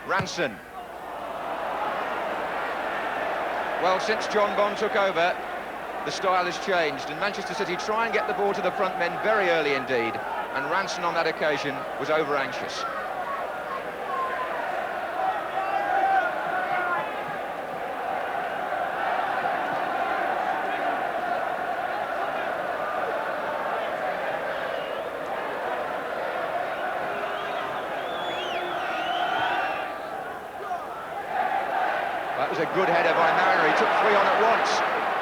Ranson. Well, since John Bond took over, the style has changed, and Manchester City try and get the ball to the front men very early indeed, and Ranson on that occasion was over-anxious. That was a good header by Mariner. He took 3 on at once.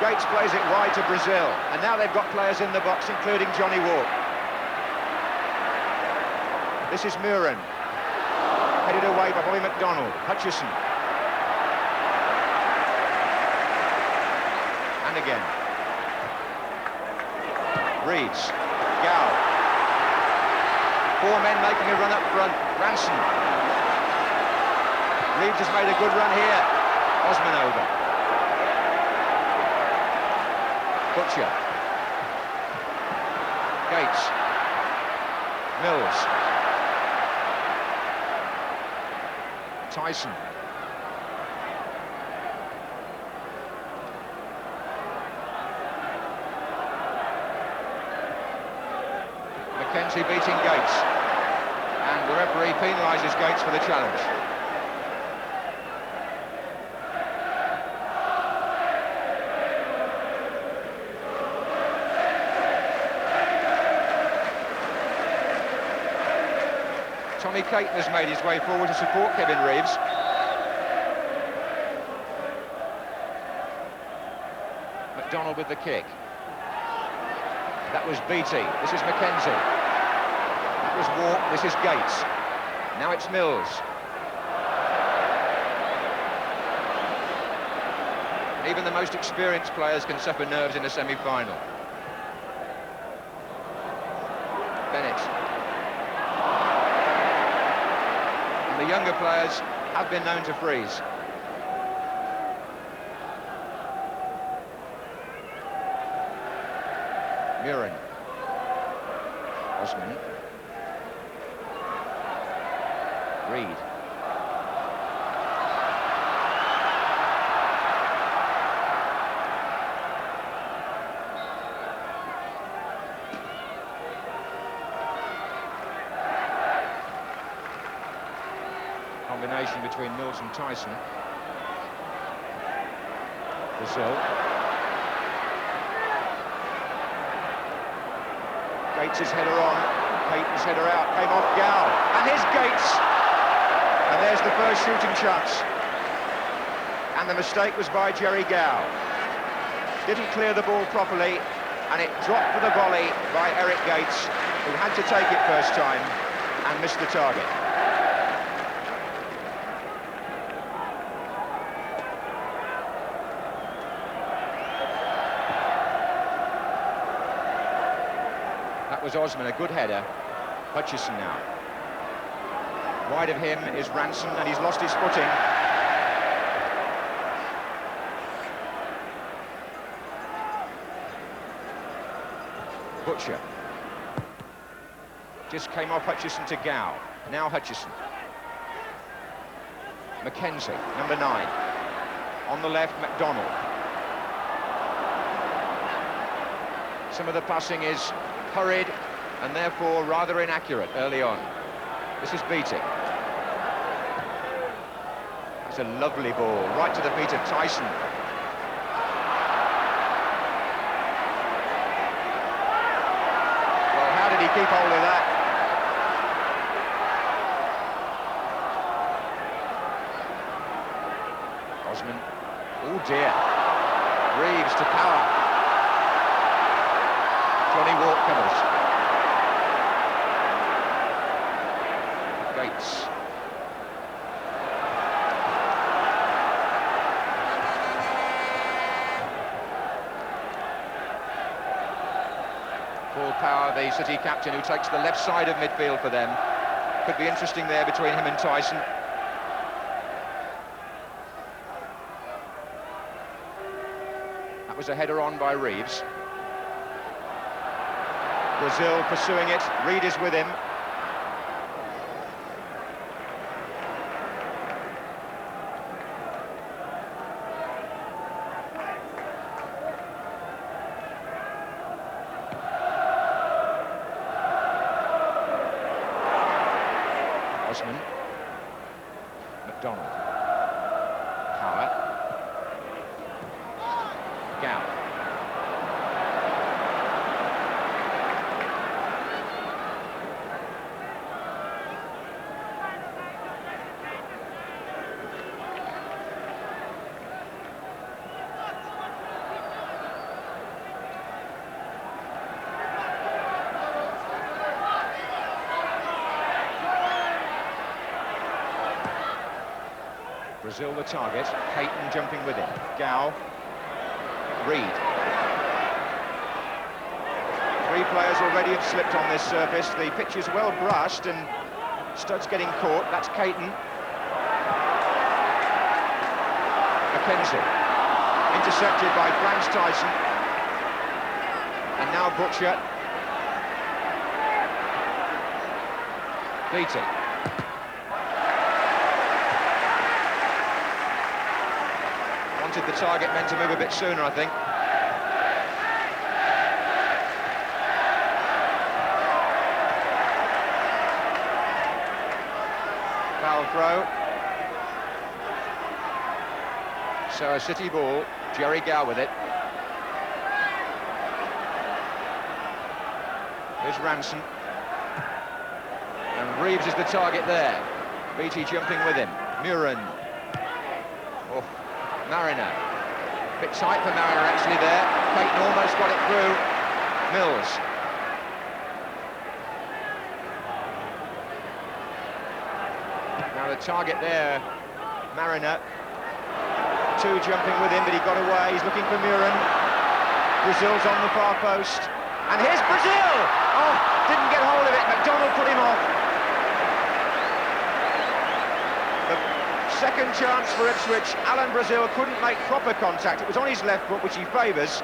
Gates plays it wide to Brazil, and now they've got players in the box, including Johnny Walk. This is Muren. Headed away by Bobby McDonald. Hutchison. And again. Reeves. Gow. 4 men making a run up front. Ranson. Reeves has made a good run here. Osman over. Butcher. Gates. Mills. Tyson. Mackenzie beating Gates. And the referee penalises Gates for the challenge. Tommy Caton has made his way forward to support Kevin Reeves. McDonald with the kick. That was Beattie. This is Mackenzie. That was Walk. This is Gates. Now it's Mills. And even the most experienced players can suffer nerves in a semi-final. Bennett. The younger players have been known to freeze. Muren. Osman. Reed. Combination between Mills and Tyson. Brazil. Gates' header on, Caton's header out, came off Gow, and here's Gates! And there's the first shooting chance. And the mistake was by Jerry Gow. Didn't clear the ball properly, and it dropped for the volley by Eric Gates, who had to take it first time and missed the target. That was Osman, a good header. Hutchison now. Wide of him is Ranson, and he's lost his footing. Butcher. Just came off Hutchison to Gow. Now Hutchison. Mackenzie, number 9. On the left, McDonald. Some of the passing is hurried and therefore rather inaccurate early on. This is Beattie. That's a lovely ball, right to the feet of Tyson. Well, how did he keep hold of that? Osman. Oh dear. Reeves to Power. Johnny Walk covers. Gates. Paul Power, the City captain, who takes the left side of midfield for them. Could be interesting there between him and Tyson. That was a header on by Reeves. Brazil pursuing it, Reed is with him. Osman. McDonald. Power. Gow. Brazil the target, Caton jumping with him. Gow, Reed. 3 players already have slipped on this surface. The pitch is well brushed and Studd's getting caught. That's Caton. McKenzie, intercepted by Franz Tyson. And now Butcher. Beattie. Wanted the target men to move a bit sooner, I think. Foul throw. So a City ball, Jerry Gow with it. Here's Ranson. And Reeves is the target there. Beattie jumping with him. Murin. Oh. Mariner, bit tight for Mariner actually there. Caton almost got it through. Mills. Now the target there, Mariner. 2 jumping with him, but he got away. He's looking for Murin. Brazil's on the far post. And here's Brazil! Oh, didn't get hold of it. McDonald put him off. Second chance for Ipswich. Alan Brazil couldn't make proper contact. It was on his left foot, which he favours,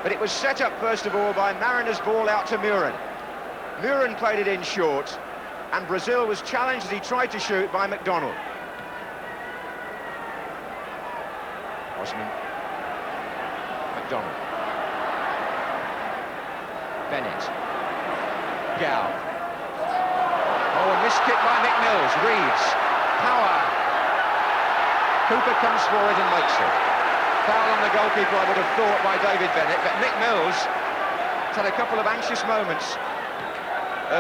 but it was set up first of all by Mariner's ball out to Murin. Murin played it in short, and Brazil was challenged as he tried to shoot by McDonald. Osman. McDonald. Bennett. Gow. Oh, a missed kick by Mick Mills. Reeves. Power. Cooper comes forward and makes it. Foul on the goalkeeper, I would have thought, by David Bennett, but Mick Mills has had a couple of anxious moments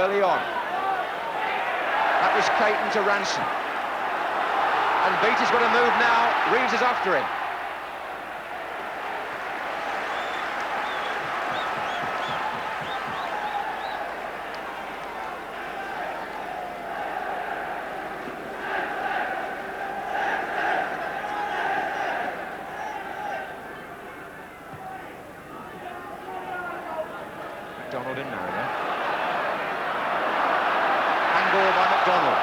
early on. That was Caton to Ranson. And Beattie's got to move now. Reeves is after him. McDonald and Mariner. Handball by McDonald.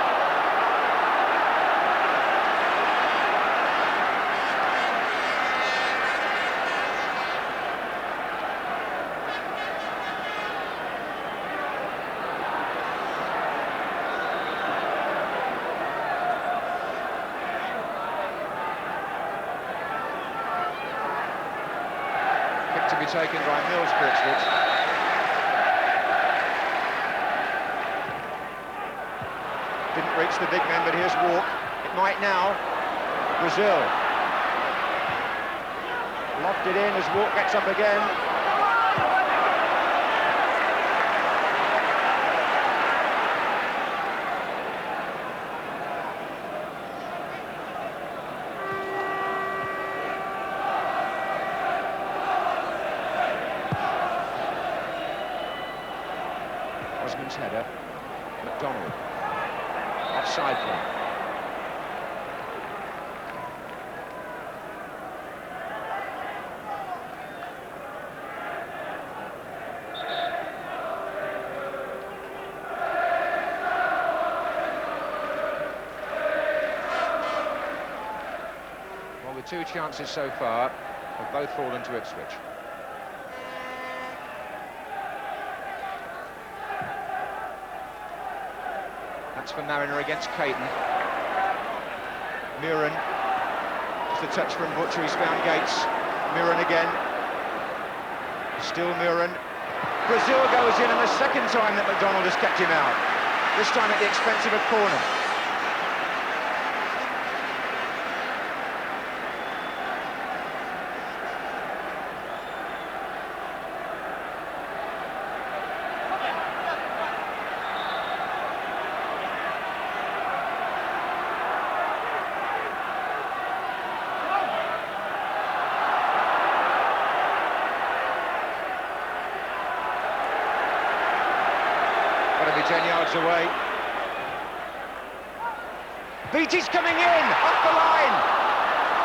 Kick to be taken by Mills for Ipswich. Didn't reach the big men, but here's Walk. It might now. Brazil. Lofted in as Walk gets up again. Osman's header. McDonald. Offside flag. Well, the 2 chances so far have both fallen to Ipswich. That's for Mariner against Caton. Murin. Just a touch from Butcher, he's found Gates. Murin again. Still Murin. Brazil goes in, and the second time that McDonald has kept him out. this time at the expense of a corner. Got to be 10 yards away. Beattie's coming in, up the line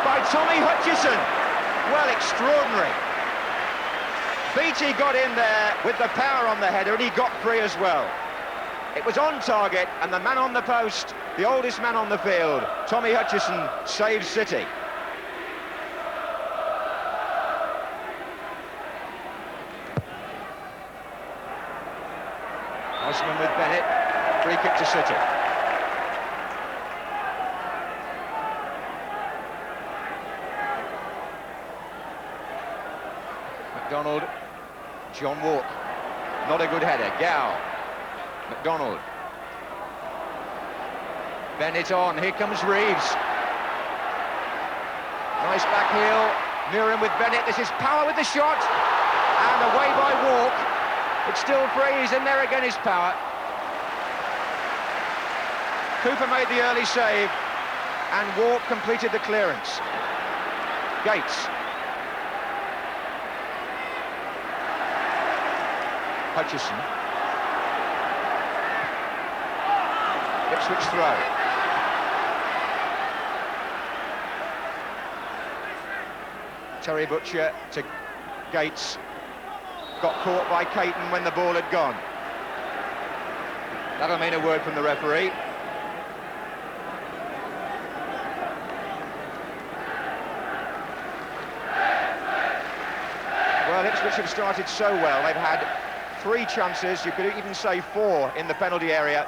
by Tommy Hutchison. Well, extraordinary. Beattie got in there with the power on the header, and he got free as well. It was on target, and the man on the post, the oldest man on the field, Tommy Hutchison, saves City. Osman with Bennett, free kick to City. McDonald, John Walk, not a good header, Gow, McDonald. Bennett on, here comes Reeves. Nice back heel, Miriam with Bennett, this is Power with the shot, and away by Walk. It's still free, he's in there again, his Power. Cooper made the early save, and Walk completed the clearance. Gates. Hutchison. Ipswich throw. Terry Butcher to Gates. Got caught by Caton when the ball had gone. That'll mean a word from the referee. Well, Ipswich have started so well. They've had 3 chances, you could even say 4 in the penalty area.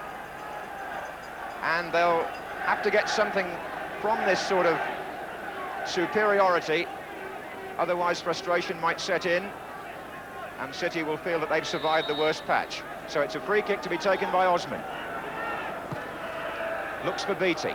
And they'll have to get something from this sort of superiority. Otherwise, frustration might set in, and City will feel that they've survived the worst patch. So it's a free kick to be taken by Osman. Looks for Beattie.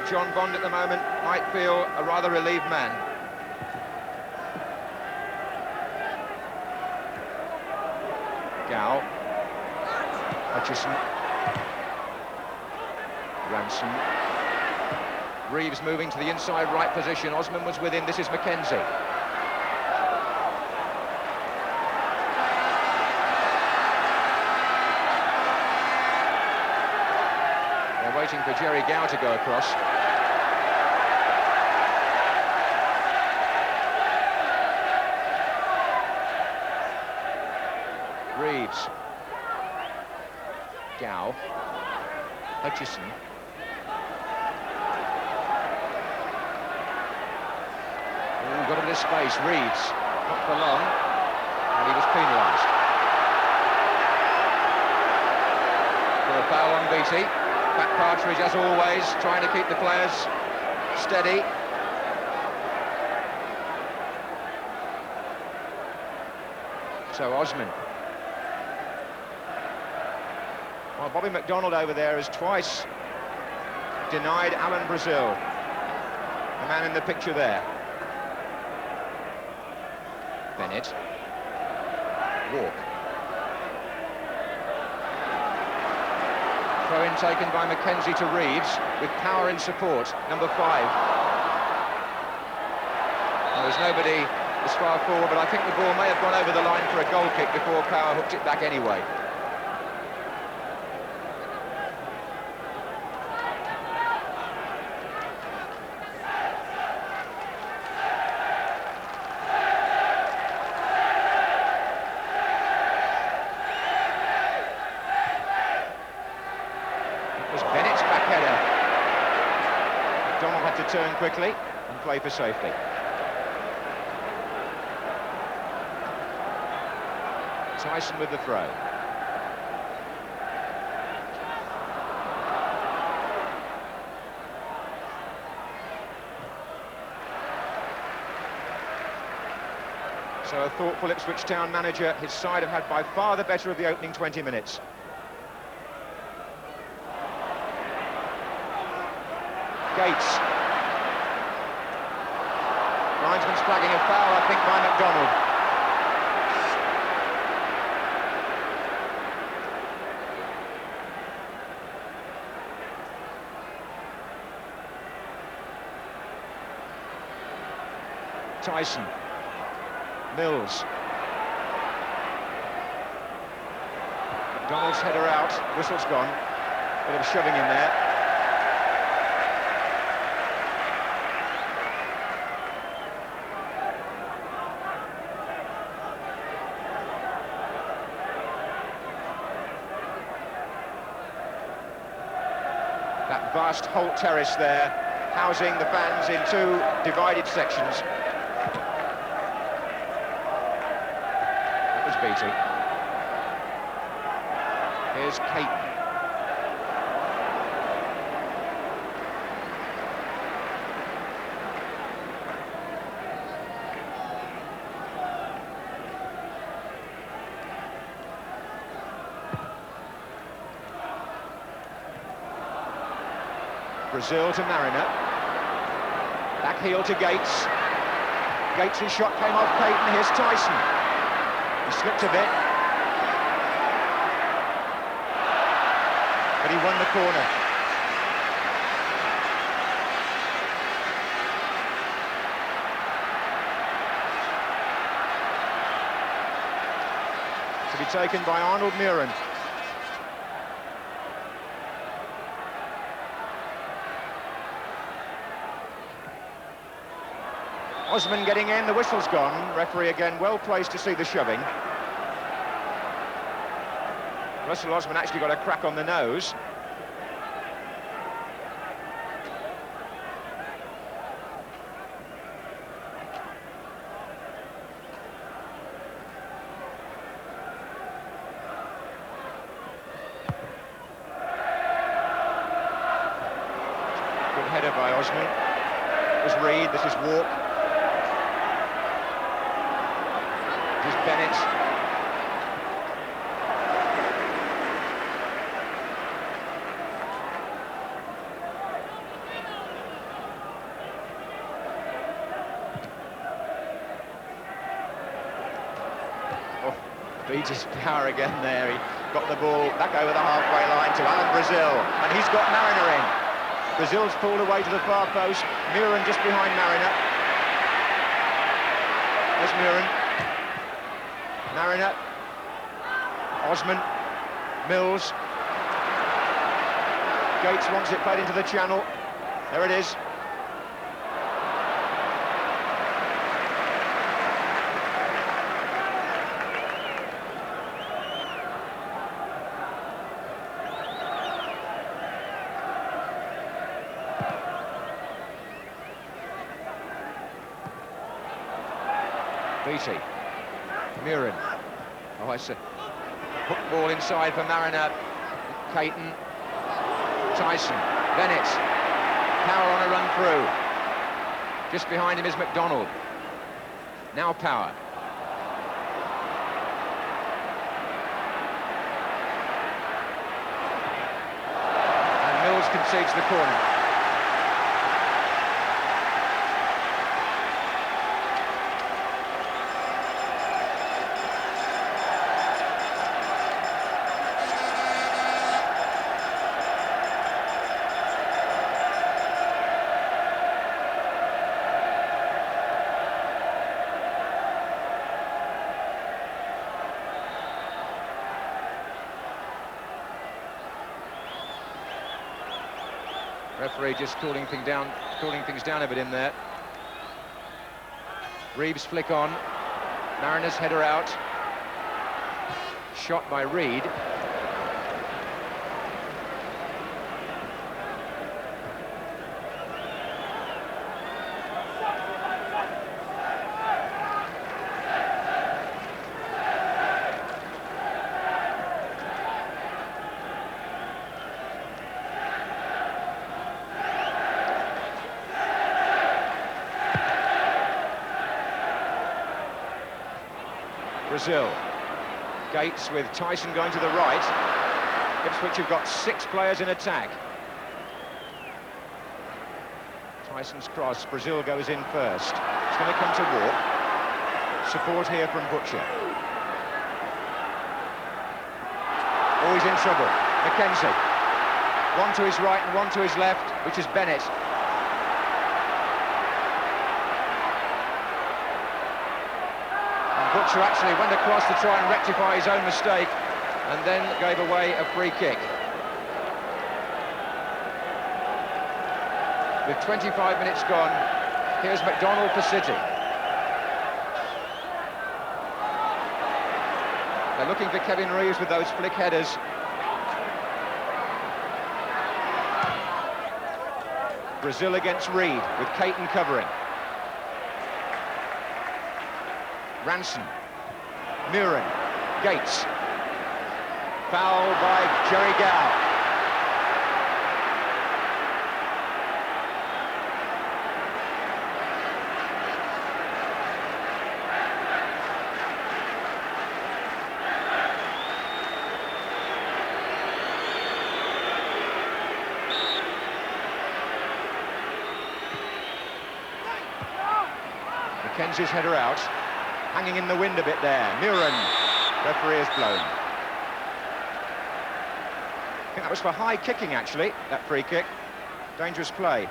John Bond at the moment might feel a rather relieved man. Gow. Hutchison. Ransom. Reeves moving to the inside right position. Osman was with him. This is Mackenzie. They're waiting for Jerry Gow to go across. Reeves. Gow. Hutchison. Ooh, got a bit of space. Reeves. Not for long. And he was penalised. For a foul on Beattie. Pat Partridge, as always, trying to keep the players steady. So Osman. Well, Bobby McDonald over there has twice denied Alan Brazil, the man in the picture there. Bennett. Walk. Throw-in taken by Mackenzie to Reeves, with Power in support, number 5. Well, there's nobody as far forward, but I think the ball may have gone over the line for a goal kick before Power hooked it back anyway. Turn quickly and play for safety. Tyson with the throw. So a thoughtful Ipswich Town manager. His side have had by far the better of the opening 20 minutes. Gates. Linesman's flagging a foul, I think, by McDonald. Tyson. Mills. McDonald's header out, whistle's gone. Bit of shoving in there. That vast Holt terrace there, housing the fans in two divided sections. That was Beattie. Here's Caton. Brazil to Mariner. Back heel to Gates. Gates' shot came off Caton. Here's Tyson. He slipped a bit. But he won the corner. To be taken by Arnold Muren. Osman getting in, the whistle's gone. Referee again well placed to see the shoving. Russell Osman actually got a crack on the nose. Good header by Osman. This is Reed, this is Walk. This is Bennett. Oh, Beatty's power again there. He got the ball back over the halfway line to Alan Brazil, and he's got Mariner in. Brazil's pulled away to the far post. Muren just behind Mariner. There's Muren. Mariner. Osman. Mills. Gates wants it played into the channel. There it is. Beattie. Muren. Oh, it's a hook ball inside for Mariner. Caton. Tyson. Bennett. Power on a run through. Just behind him is McDonald. Now Power. And Mills concedes the corner. Referee just cooling things down a bit in there. Reeves flick on. Mariner's header out. Shot by Reed. Brazil. Gates with Tyson going to the right. Ipswich have got 6 players in attack. Tyson's cross, Brazil goes in first. It's going to come to Walk. Support here from Butcher. Oh, he's in trouble. Mackenzie. One to his right and one to his left, which is Bennett. And Butcher actually went across to try and rectify his own mistake and then gave away a free kick. With 25 minutes gone, here's McDonald for City. They're looking for Kevin Reeves with those flick headers. Brazil against Reed, with Caton covering. Ranson, Murin, Gates. Foul by Jerry Gow. Mackenzie's header out, hanging in the wind a bit there. Murin, referee has blown. I think that was for high kicking, actually, that free kick. Dangerous play.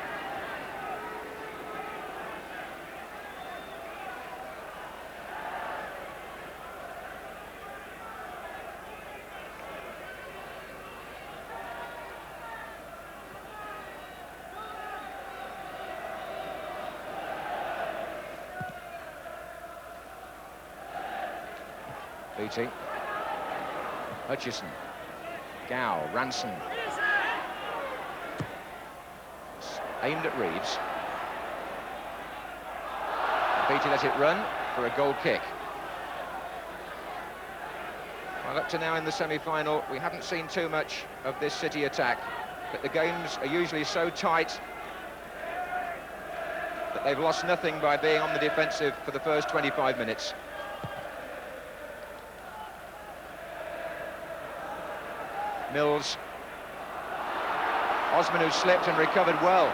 Beattie, Hutchison, Gow, Ranson, aimed at Reeves. Beattie let it run for a goal kick. Well, up to now in the semi-final, we haven't seen too much of this City attack, but the games are usually so tight that they've lost nothing by being on the defensive for the first 25 minutes. Mills. Osman, who slipped and recovered well.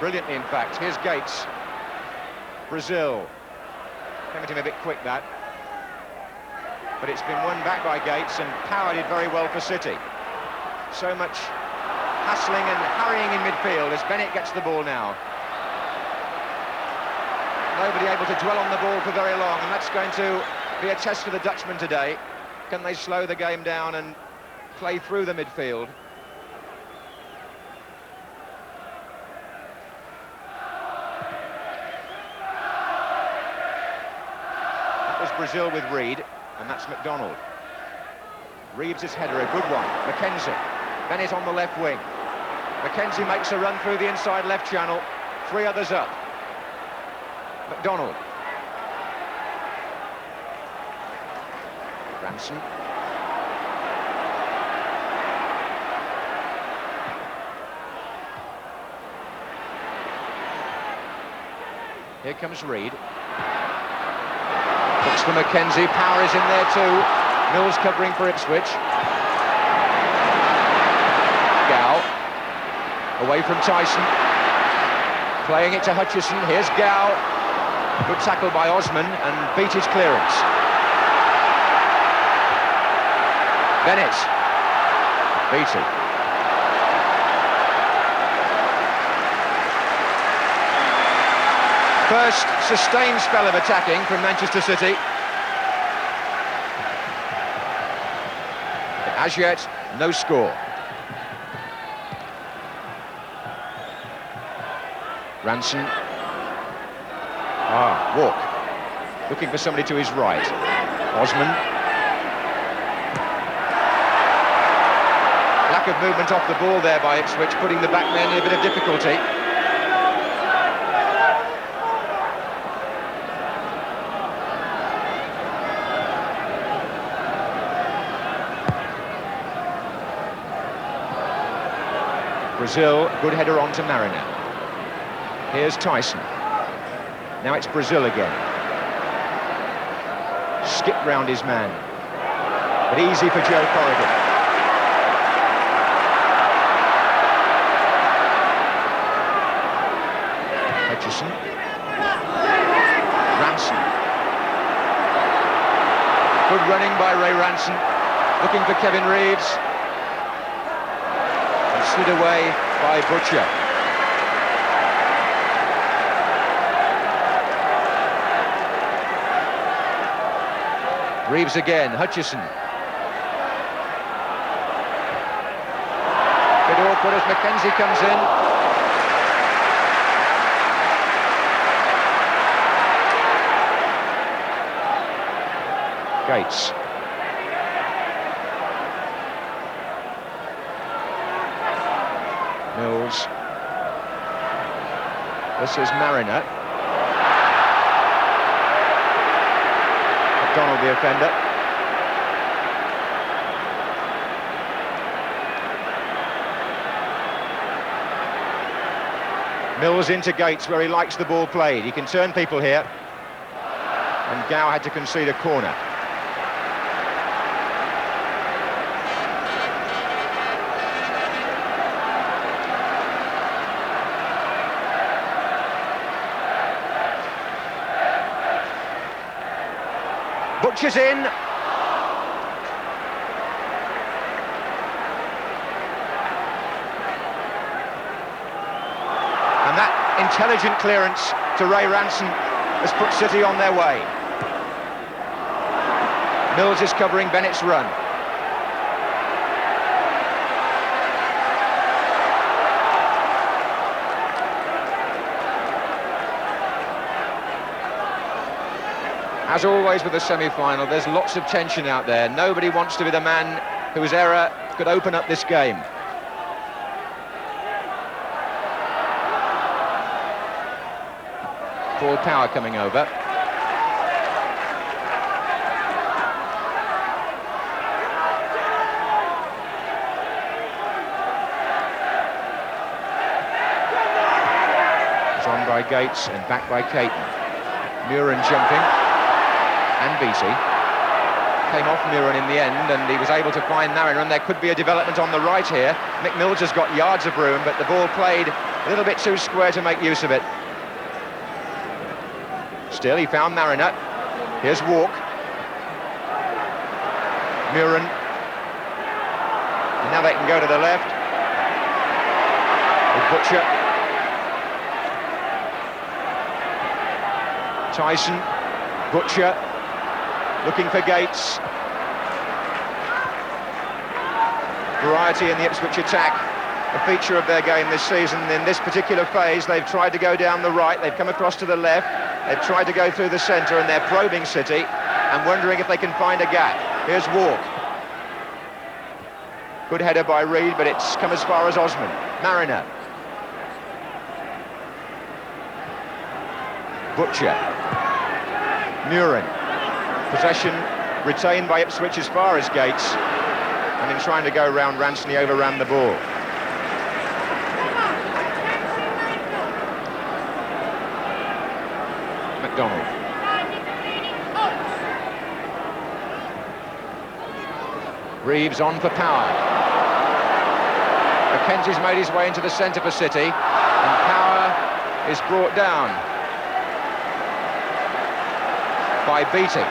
Brilliantly, in fact. Here's Gates. Brazil. Came at him a bit quick, that. But it's been won back by Gates, and Power did very well for City. So much hassling and hurrying in midfield as Bennett gets the ball now. Nobody able to dwell on the ball for very long, and that's going to be a test for the Dutchmen today. Can they slow the game down and play through the midfield? That was Brazil with Reed, and that's McDonald. Reeves' header, a good one. Mackenzie. Bennett on the left wing. Mackenzie makes a run through the inside left channel. 3 others up. McDonald. Ranson. Here comes Reed. Looks for Mackenzie. Power is in there too. Mills covering for Ipswich. Gow. Away from Tyson. Playing it to Hutchison. Here's Gow. Good tackle by Osman and beat his clearance. Bennett. Beattie. First sustained spell of attacking from Manchester City. As yet, no score. Ranson. Walk. Looking for somebody to his right. Osman. Lack of movement off the ball there by Ipswich, putting the back men in a bit of difficulty. Brazil, good header on to Mariner. Here's Tyson. Now it's Brazil again. skipped round his man. But easy for Joe Corrigan. Hutchison. Ranson. Good running by Ray Ranson, looking for Kevin Reeves. And slid away by Butcher. Reeves again, Hutchison. Bit awkward as Mackenzie comes in. Gates. Mills. This is Mariner. McDonald, the offender. Mills into Gates, where he likes the ball played. He can turn people here. And Gow had to concede a corner. Butcher's in. And that intelligent clearance to Ray Ranson has put City on their way. Mills is covering Bennett's run. As always with the semi-final, there's lots of tension out there. Nobody wants to be the man whose error could open up this game. Paul Power coming over. It's on by Gates and back by Caton. Muren jumping. And Beattie came off Muren in the end, and he was able to find Mariner, and there could be a development on the right here. Mick Mills has got yards of room, but the ball played a little bit too square to make use of it. Still, he found Mariner. Here's Walk. Muren. And now they can go to the left. With Butcher. Tyson. Butcher. Looking for Gates. Variety in the Ipswich attack, a feature of their game this season. In this particular phase, they've tried to go down the right, they've come across to the left, they've tried to go through the centre, and they're probing City and wondering if they can find a gap. Here's Walk. Good header by Reed, but it's come as far as Osman. Mariner. Butcher. Muren. Possession retained by Ipswich as far as Gates, and in trying to go round Ranson, he overran the ball. McDonald. Reeves on for Power. Mackenzie's made his way into the centre for City, and Power is brought down by Beattie.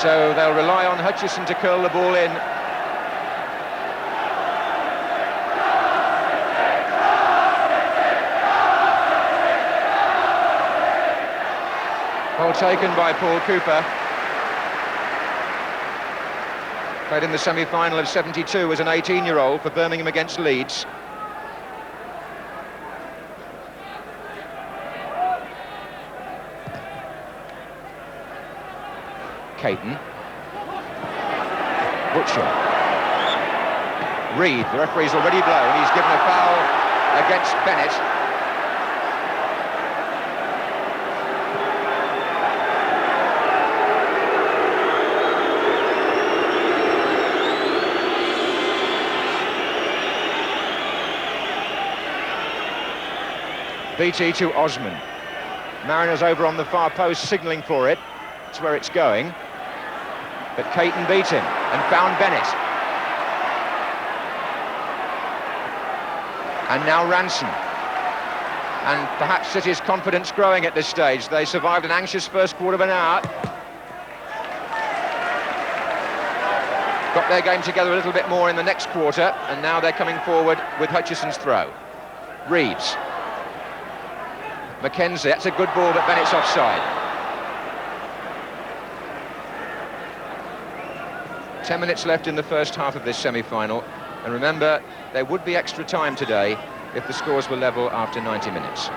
So they'll rely on Hutchison to curl the ball in. Well taken by Paul Cooper. Played in the semi-final of 72 as an 18-year-old for Birmingham against Leeds. Caton. Butcher. Reed, the referee's already blown. He's given a foul against Bennett. BT to Osman. Mariners over on the far post, signalling for it. That's where it's going. But Caton beat him and found Bennett. And now Ranson. And perhaps City's confidence growing at this stage. They survived an anxious first quarter of an hour. Got their game together a little bit more in the next quarter, and now they're coming forward with Hutchison's throw. Reeves. McKenzie, that's a good ball, but Bennett's offside. 10 minutes left in the first half of this semi-final, and remember, there would be extra time today if the scores were level after 90 minutes.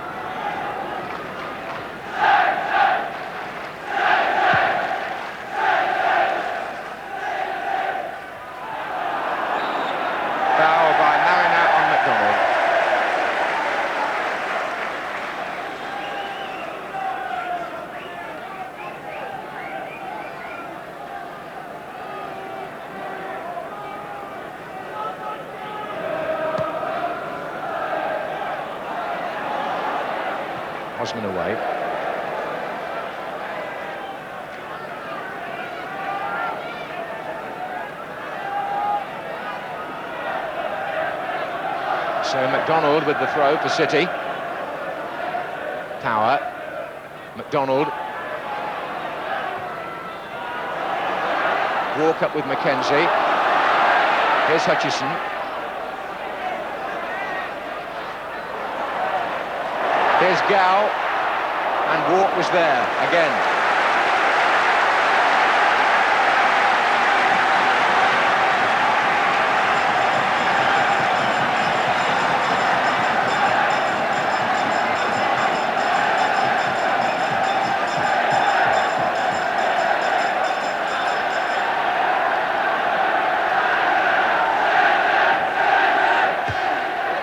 Foul by Mariner on McDonald. Osman away. So McDonald with the throw for City. Power. McDonald. Walk up with McKenzie. Here's Hutchison. Here's Gow. And Walk was there again.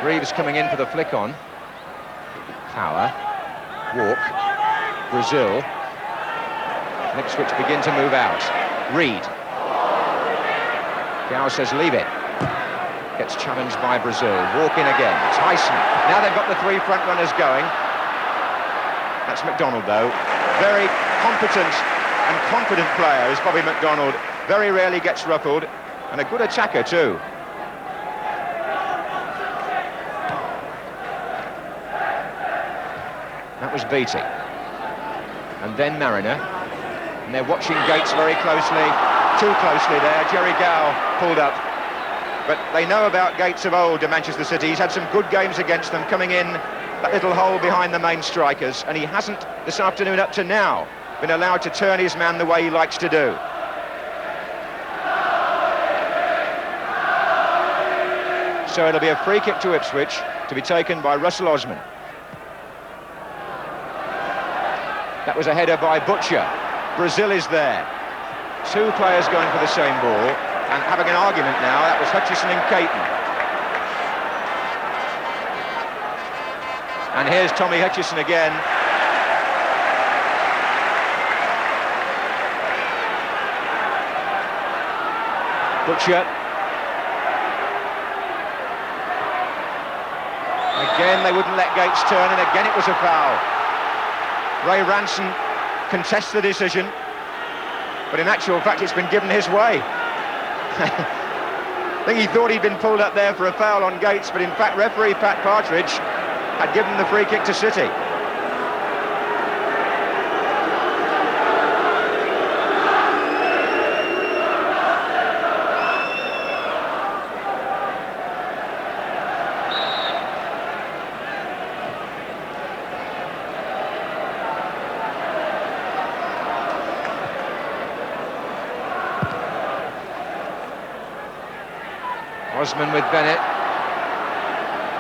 Reeves coming in for the flick on. Power. Walk. Brazil. Ipswich begin to move out. Reed. Gow says leave it. Gets challenged by Brazil. Walk in again. Tyson. Now they've got the three front runners going. That's McDonald though. Very competent and confident player is Bobby McDonald. Very rarely gets ruffled. And a good attacker too. That was Beattie. And then Mariner. And they're watching Gates very closely. Too closely there. Jerry Gow pulled up. But they know about Gates of old to Manchester City. He's had some good games against them, coming in that little hole behind the main strikers. And he hasn't, this afternoon up to now, been allowed to turn his man the way he likes to do. So it'll be a free kick to Ipswich to be taken by Russell Osman. That was a header by Butcher. Brazil is there. Two players going for the same ball and having an argument now. That was Hutchison and Caton. And here's Tommy Hutchison again. Butcher. Again, they wouldn't let Gates turn, and again it was a foul. Ray Ranson contests the decision, but in actual fact it's been given his way. I think he thought he'd been pulled up there for a foul on Gates, but in fact referee Pat Partridge had given the free kick to City. Osman with Bennett.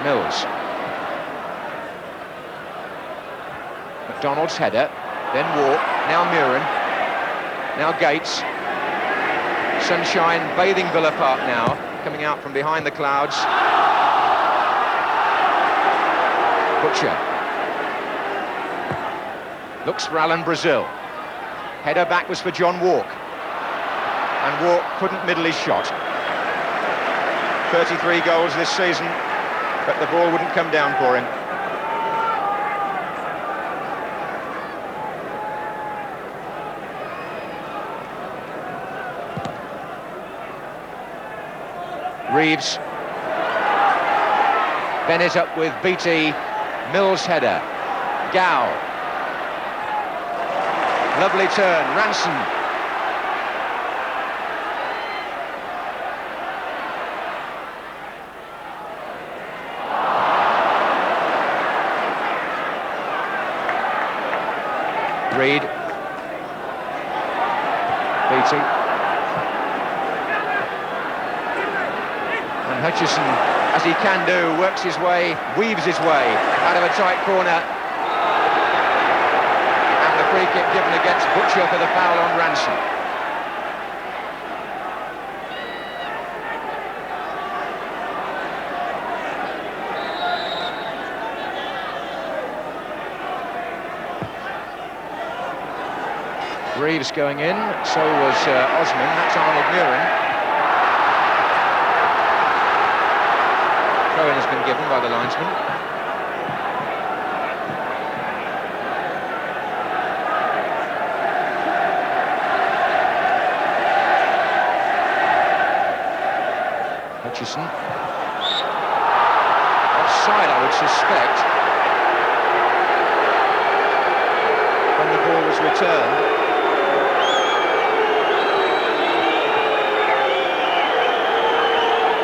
Mills. McDonald's header, then Walk, now Muren, now Gates. Sunshine bathing Villa Park now, coming out from behind the clouds. Butcher. Looks for Alan Brazil. Header back was for John Walk. And Walk couldn't middle his shot. 33 goals this season, but the ball wouldn't come down for him. Reeves. Bennett up with Beattie. Mills header. Gow. Lovely turn. Ranson. Reed. Beattie. And Hutchison, as he can do, works his way, weaves his way out of a tight corner. And the free kick given against Butcher for the foul on Ranson. Reeves going in, so was Osman. That's Arnold Muren. Throw-in has been given by the linesman. Hutchison. Offside, I would suspect, when the ball was returned.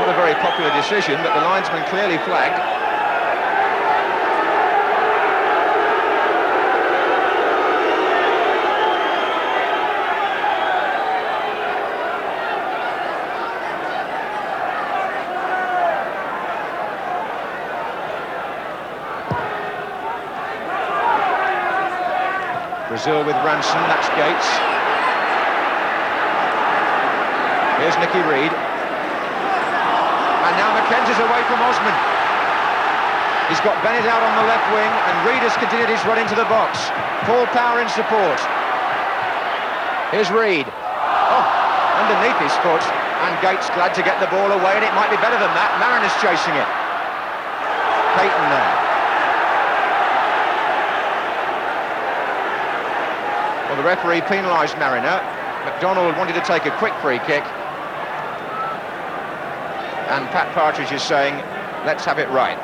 Not a very popular decision, but the linesman clearly flagged. Brazil with Ranson, that's Gates. Here's Nicky Reed. And now Mackenzie's away from Osman. He's got Bennett out on the left wing, and Reed has continued his run into the box. Paul Power in support. Here's Reed. Oh, underneath his foot, and Gates glad to get the ball away, and it might be better than that. Mariner's chasing it. Payton there. Well, the referee penalised Mariner. McDonald wanted to take a quick free kick. And Pat Partridge is saying, let's have it right.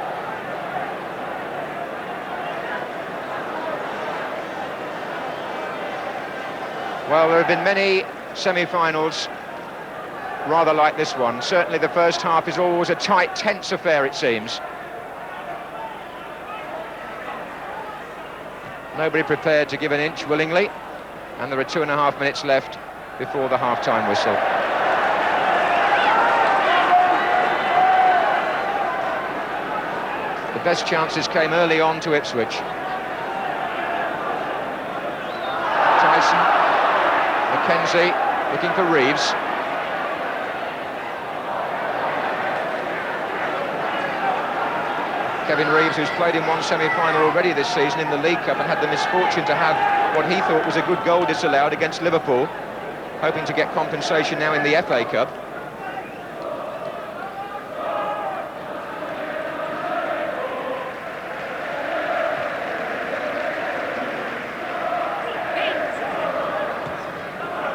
Well, there have been many semi-finals rather like this one. Certainly the first half is always a tight, tense affair, it seems. Nobody prepared to give an inch willingly, and there are 2.5 minutes left before the half-time whistle. The best chances came early on to Ipswich. Tyson, Mackenzie looking for Reeves. Kevin Reeves, who's played in one semi-final already this season in the League Cup and had the misfortune to have what he thought was a good goal disallowed against Liverpool, hoping to get compensation now in the FA Cup.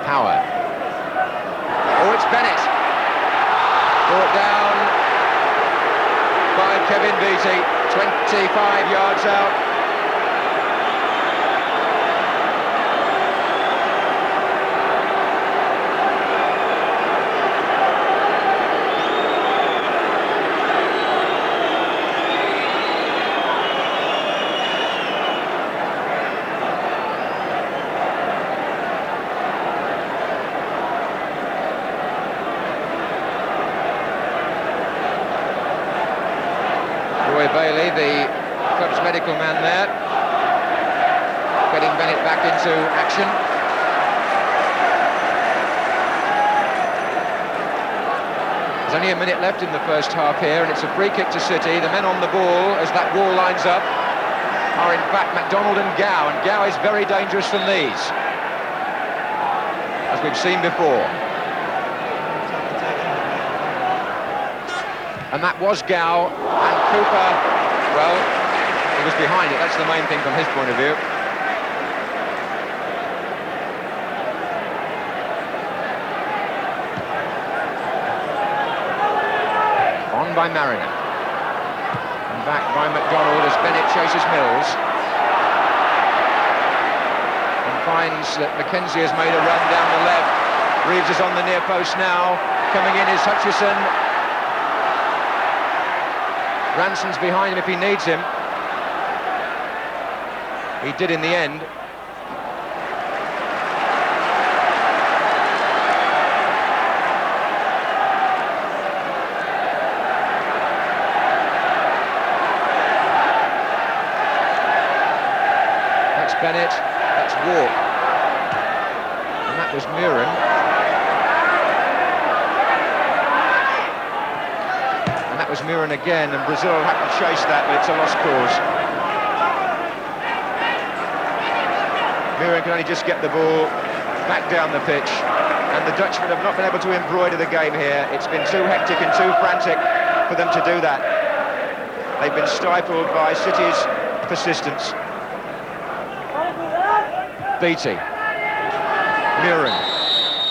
Power. Oh, it's Bennett. Brought down by Kevin Beattie, 25 yards out. Bailey, the club's medical man there, getting Bennett back into action. There's only a minute left in the first half here, and it's a free kick to City. The men on the ball, as that wall lines up, are in fact MacDonald and Gow, and Gow is very dangerous from these, as we've seen before. And that was Gow, and Cooper, well, he was behind it. That's the main thing from his point of view. by Mariner. And back by McDonald as Bennett chases Mills. And finds that Mackenzie has made a run down the left. Reeves is on the near post now. Coming in is Hutchison. Ranson's behind him if he needs him. He did in the end. That's Bennett, that's Walk. And that was Muren. And that was Muren again, and Brazil had to chase that, but it's a lost cause. Muren can only just get the ball back down the pitch, and the Dutchmen have not been able to embroider the game here. It's been too hectic and too frantic for them to do that. They've been stifled by City's persistence. Beattie. Muren.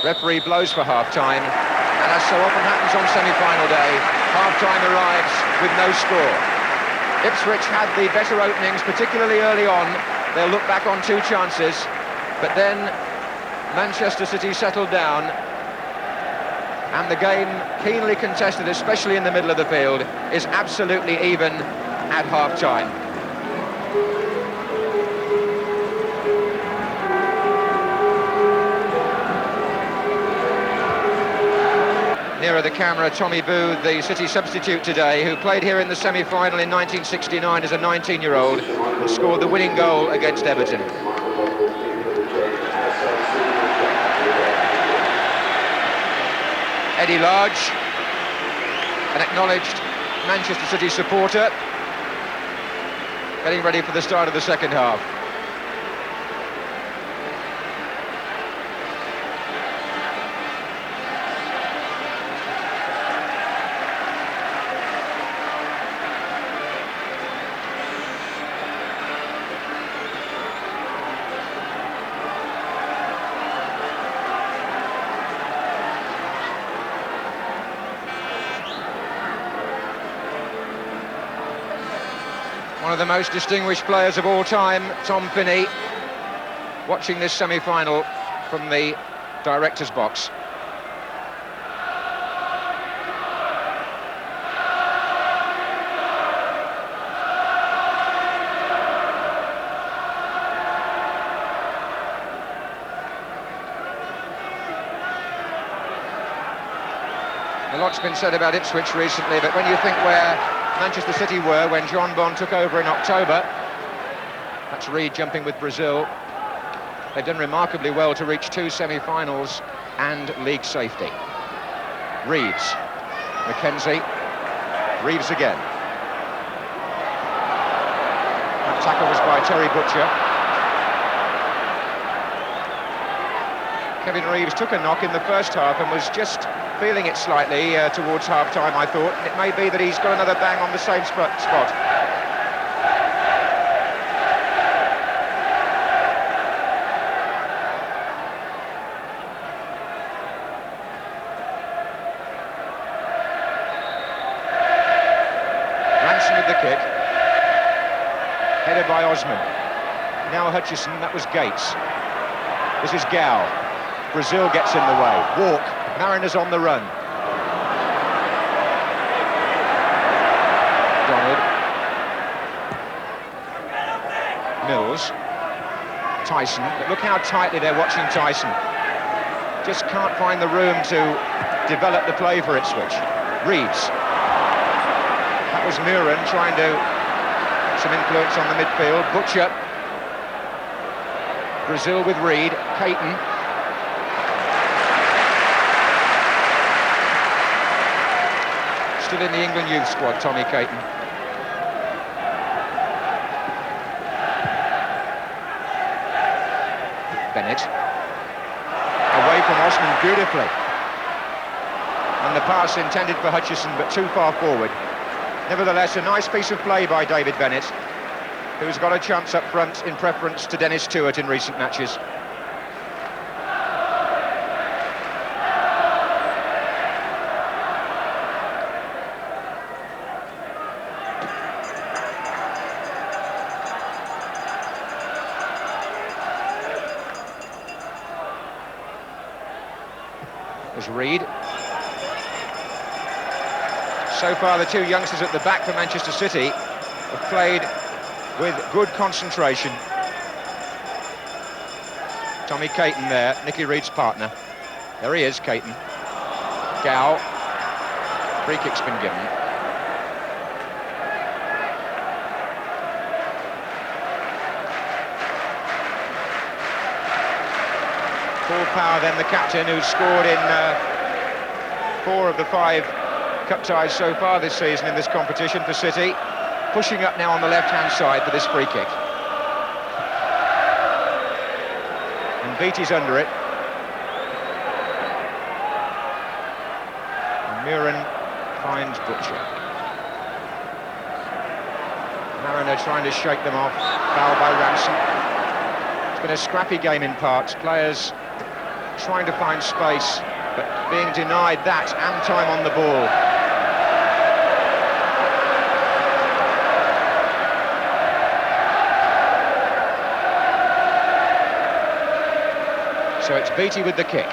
Referee blows for half-time, and as so often happens on semi-final day, half-time arrives with no score. Ipswich had the better openings, particularly early on. They'll look back on two chances, but then Manchester City settled down, and the game, keenly contested, especially in the middle of the field, is absolutely even at half-time. Nearer the camera, Tommy Boo, the City substitute today, who played here in the semi-final in 1969 as a 19-year-old and scored the winning goal against Everton. Eddie Large, an acknowledged Manchester City supporter, getting ready for the start of the second half. One of the most distinguished players of all time, Tom Finney, watching this semi-final from the director's box. A lot's been said about Ipswich recently, but when you think where Manchester City were when John Bond took over in October, that's Reed jumping with Brazil, they've done remarkably well to reach two semi-finals and league safety. Reeves, Mackenzie, Reeves again. That tackle was by Terry Butcher. Kevin Reeves took a knock in the first half and was just feeling it slightly towards half-time, I thought. And it may be that he's got another bang on the same spot. Ranson with the kick. Headed by Osman. Now Hutchison, that was Gates. This is Gow. Brazil gets in the way. Walk. Mariners on the run. Donald. Mills. Tyson. But look how tightly they're watching Tyson. Just can't find the room to develop the play for Ipswich. Reeves. That was Muren trying to get some influence on the midfield. Butcher. Brazil with Reed. Caton. Still in the England youth squad, Tommy Caton. Bennett. Away from Osman beautifully. And the pass intended for Hutchison, but too far forward. Nevertheless, a nice piece of play by David Bennett, who's got a chance up front in preference to Dennis Tuart in recent matches. There's Reed. So far, the two youngsters at the back for Manchester City have played with good concentration. Tommy Caton there, Nicky Reed's partner. There he is, Caton. Gow. Free kick's been given. Paul Power then the captain, who's scored in 4 of the 5 cup ties so far this season in this competition for City. Pushing up now on the left-hand side for this free kick. And Beattie's under it. And Muren finds Butcher. Mariner trying to shake them off. Foul by Ransom. It's been a scrappy game in parts. Players trying to find space, but being denied that and time on the ball. So it's Beattie with the kick.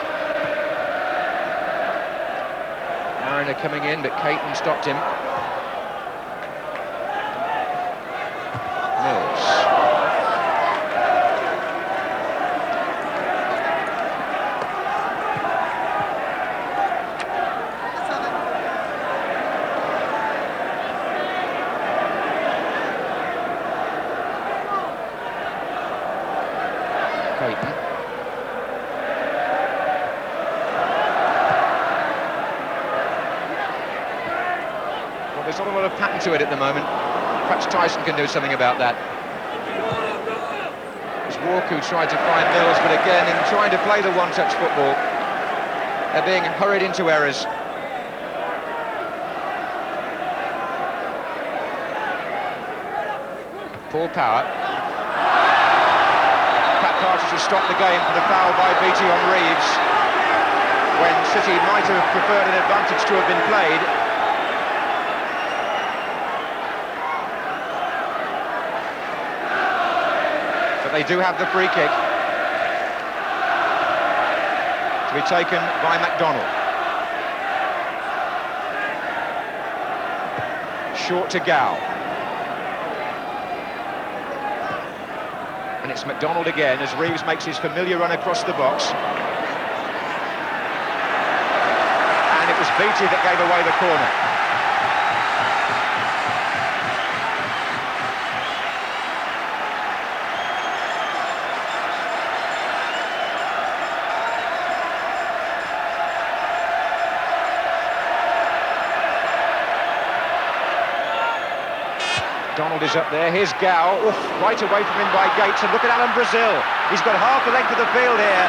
Mariner coming in, but Caton stopped him. Mills. Caton. There's not a lot of pattern to it at the moment. Perhaps Tyson can do something about that. It's Walker who tried to find Mills, but again, in trying to play the one-touch football, they're being hurried into errors. Paul Power. Pat Partridge has stopped the game for the foul by Beattie on Reeves, when City might have preferred an advantage to have been played. They do have the free kick to be taken by McDonald. Short to Gow. And it's McDonald again as Reeves makes his familiar run across the box. And it was Beattie that gave away the corner. Donald is up there, here's Gow, right away from him by Gates, and look at Alan Brazil. He's got half the length of the field here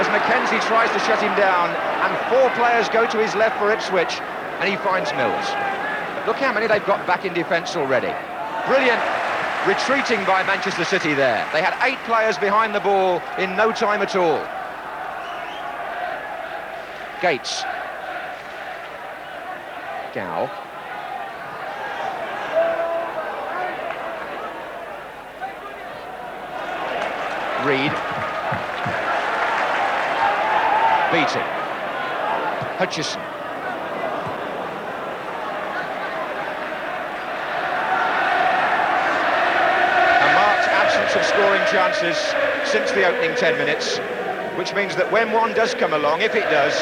as Mackenzie tries to shut him down, and 4 players go to his left for Ipswich, and he finds Mills. But look how many they've got back in defence already. Brilliant retreating by Manchester City there. They had 8 players behind the ball in no time at all. Gates. Gow. Reed. Beattie. Hutchison. A marked absence of scoring chances since the opening 10 minutes, which means that when one does come along, if it does,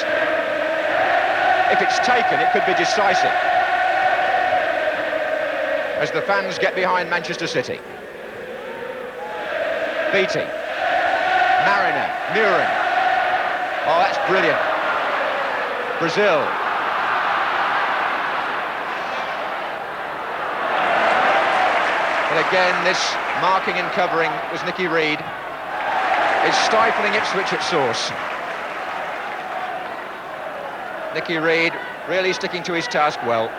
if it's taken, it could be decisive, as the fans get behind Manchester City. Beattie. Mariner, Muren. Oh, that's brilliant. Brazil. But again, this marking and covering was Nicky Reed. Is stifling Ipswich at source. Nicky Reed really sticking to his task well.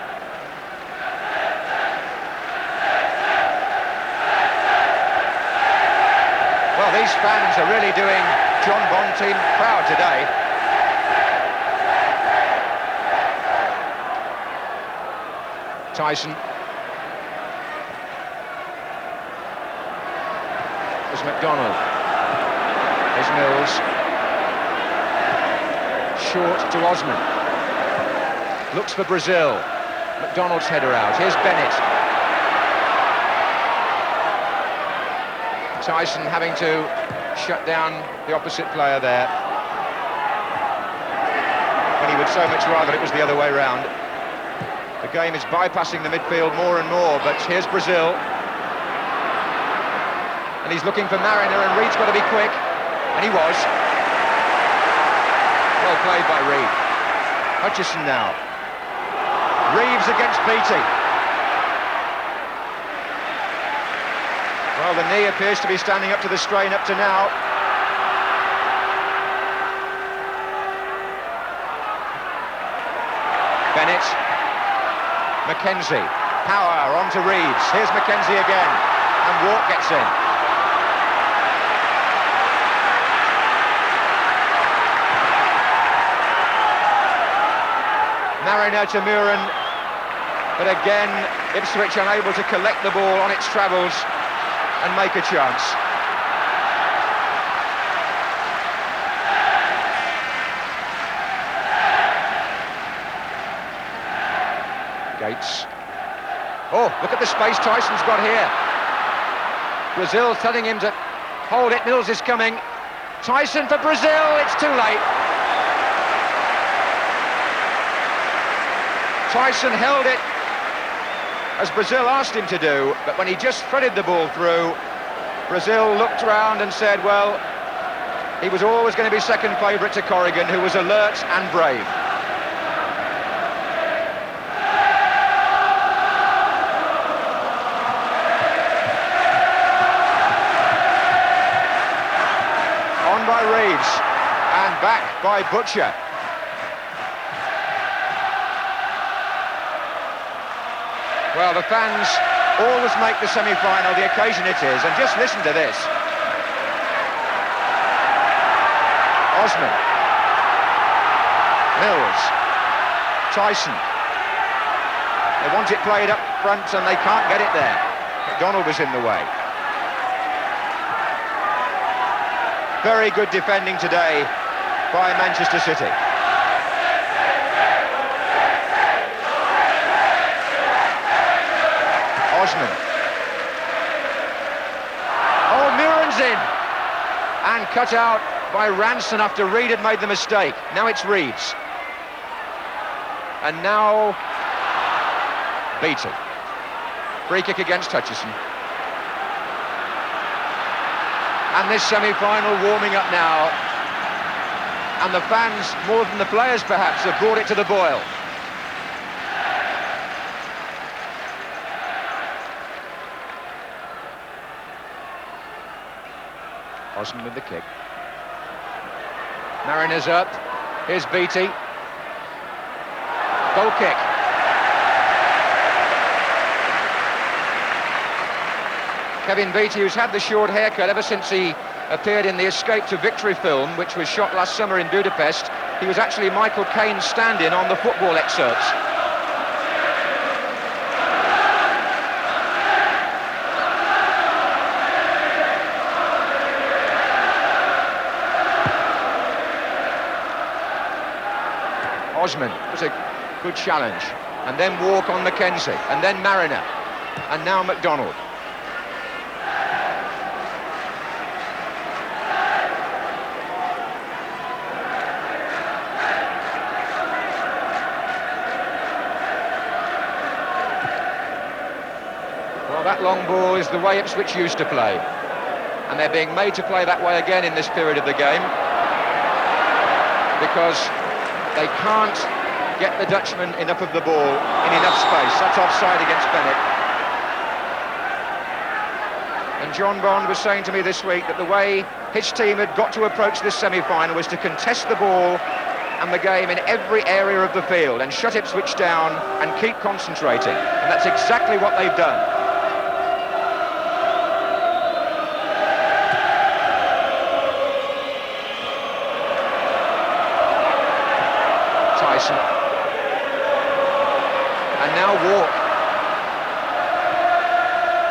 Well, these fans are really doing John Bonteam proud today. Tyson. There's McDonald. There's Mills. Short to Osman. Looks for Brazil. McDonald's header out. Here's Bennett. Tyson having to shut down the opposite player there, when he would so much rather it was the other way round. The game is bypassing the midfield more and more, but here's Brazil. And he's looking for Mariner, and Reed's got to be quick. And he was. Well played by Reed. Hutchison now. Reeves against Beattie. Well, the knee appears to be standing up to the strain up to now. Bennett. Mackenzie. Power on to Reeves. Here's Mackenzie again. And Walk gets in. Mariner to Muren. But again, Ipswich unable to collect the ball on its travels and make a chance. Gates. Oh, look at the space Tyson's got here. Brazil telling him to hold it. Mills is coming. Tyson for Brazil. It's too late. Tyson held it as Brazil asked him to do, but when he just threaded the ball through, Brazil looked round and said, well, he was always going to be second favourite to Corrigan, who was alert and brave. On by Reeves, and back by Butcher. Well, the fans always make the semi-final the occasion it is, and just listen to this. Osman. Mills. Tyson. They want it played up front and they can't get it there. McDonald was in the way. Very good defending today by Manchester City. Osman. Oh, Muren's in. And cut out by Ranson after Reed had made the mistake. Now it's Reeves. And now Beattie. Free kick against Hutchison. And this semi-final warming up now. And the fans, more than the players perhaps, have brought it to the boil. Osman with the kick. Mariner's up. Here's Beattie. Goal kick. Kevin Beattie, who's had the short haircut ever since he appeared in the Escape to Victory film, which was shot last summer in Budapest. He was actually Michael Caine's stand-in on the football excerpts. Osman was a good challenge, and then Walk on Mackenzie, and then Mariner, and now McDonald. Well, that long ball is the way Ipswich used to play, and they're being made to play that way again in this period of the game, because they can't get the Dutchman enough of the ball in enough space. That's offside against Bennett. And John Bond was saying to me this week that the way his team had got to approach this semi-final was to contest the ball and the game in every area of the field and shut Ipswich down and keep concentrating. And that's exactly what they've done. And now Walk.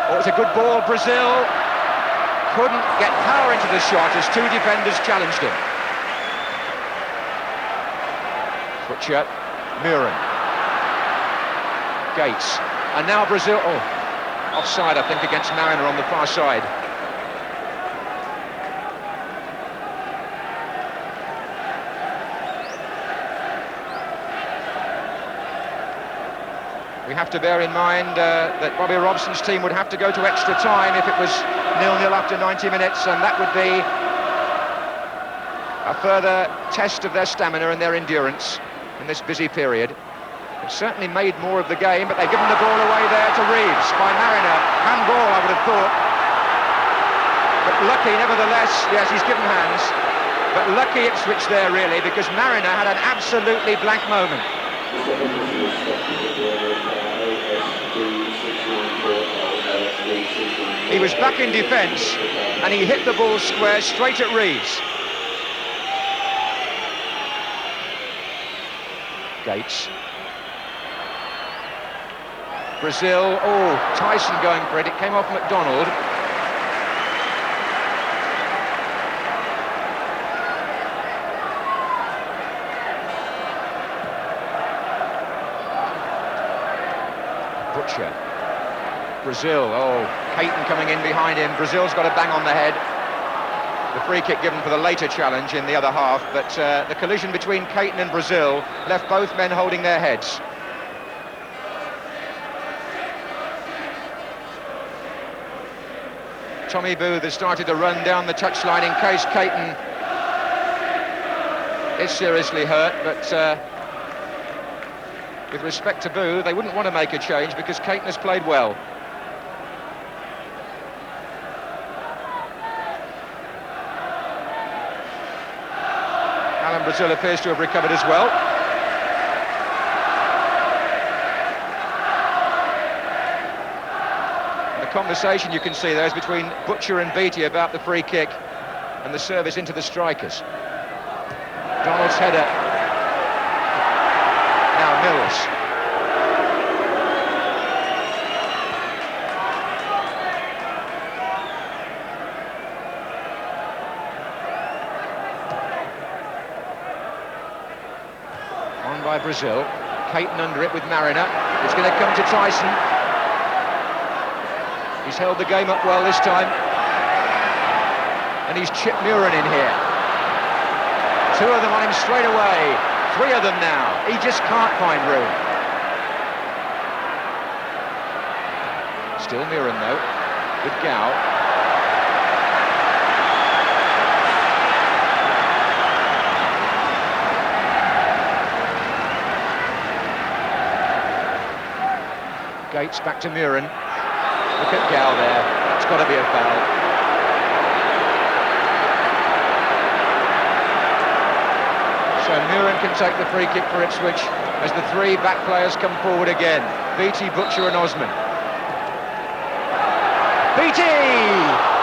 Oh, it's a good ball. Brazil couldn't get power into the shot as two defenders challenged him. Butcher, Muren, Gates, and now Brazil. Oh, offside, I think, against Mariner on the far side. We have to bear in mind that Bobby Robson's team would have to go to extra time if it was 0-0 after 90 minutes, and that would be a further test of their stamina and their endurance in this busy period. They've certainly made more of the game, but they've given the ball away there to Reeves by Mariner. Handball, I would have thought. But lucky, nevertheless. Yes, he's given hands. But lucky Ipswich there, really, because Mariner had an absolutely blank moment. He was back in defence, and he hit the ball square straight at Reeves. Gates. Brazil, Tyson going for it. It came off McDonald. Butcher. Brazil, Caton coming in behind him. Brazil's got a bang on the head. The free kick given for the later challenge in the other half, but the collision between Caton and Brazil left both men holding their heads. Tommy Booth has started to run down the touchline in case Caton is seriously hurt, but with respect to Booth, they wouldn't want to make a change because Caton has played well. Alan Brazil appears to have recovered as well. The conversation you can see there is between Butcher and Beattie about the free kick and the service into the strikers. Donald's header. Now Mills. On by Brazil. Caton under it with Mariner. It's going to come to Tyson. He's held the game up well this time. And he's chipped Muren in here. Two of them on him straight away. Three of them now. He just can't find room. Still Muren though, with Gow. Gates back to Muren. Look at Gow there. It's got to be a foul. So Muren can take the free kick for Ipswich as the three back players come forward again. Beattie, Butcher and Osman. Beattie!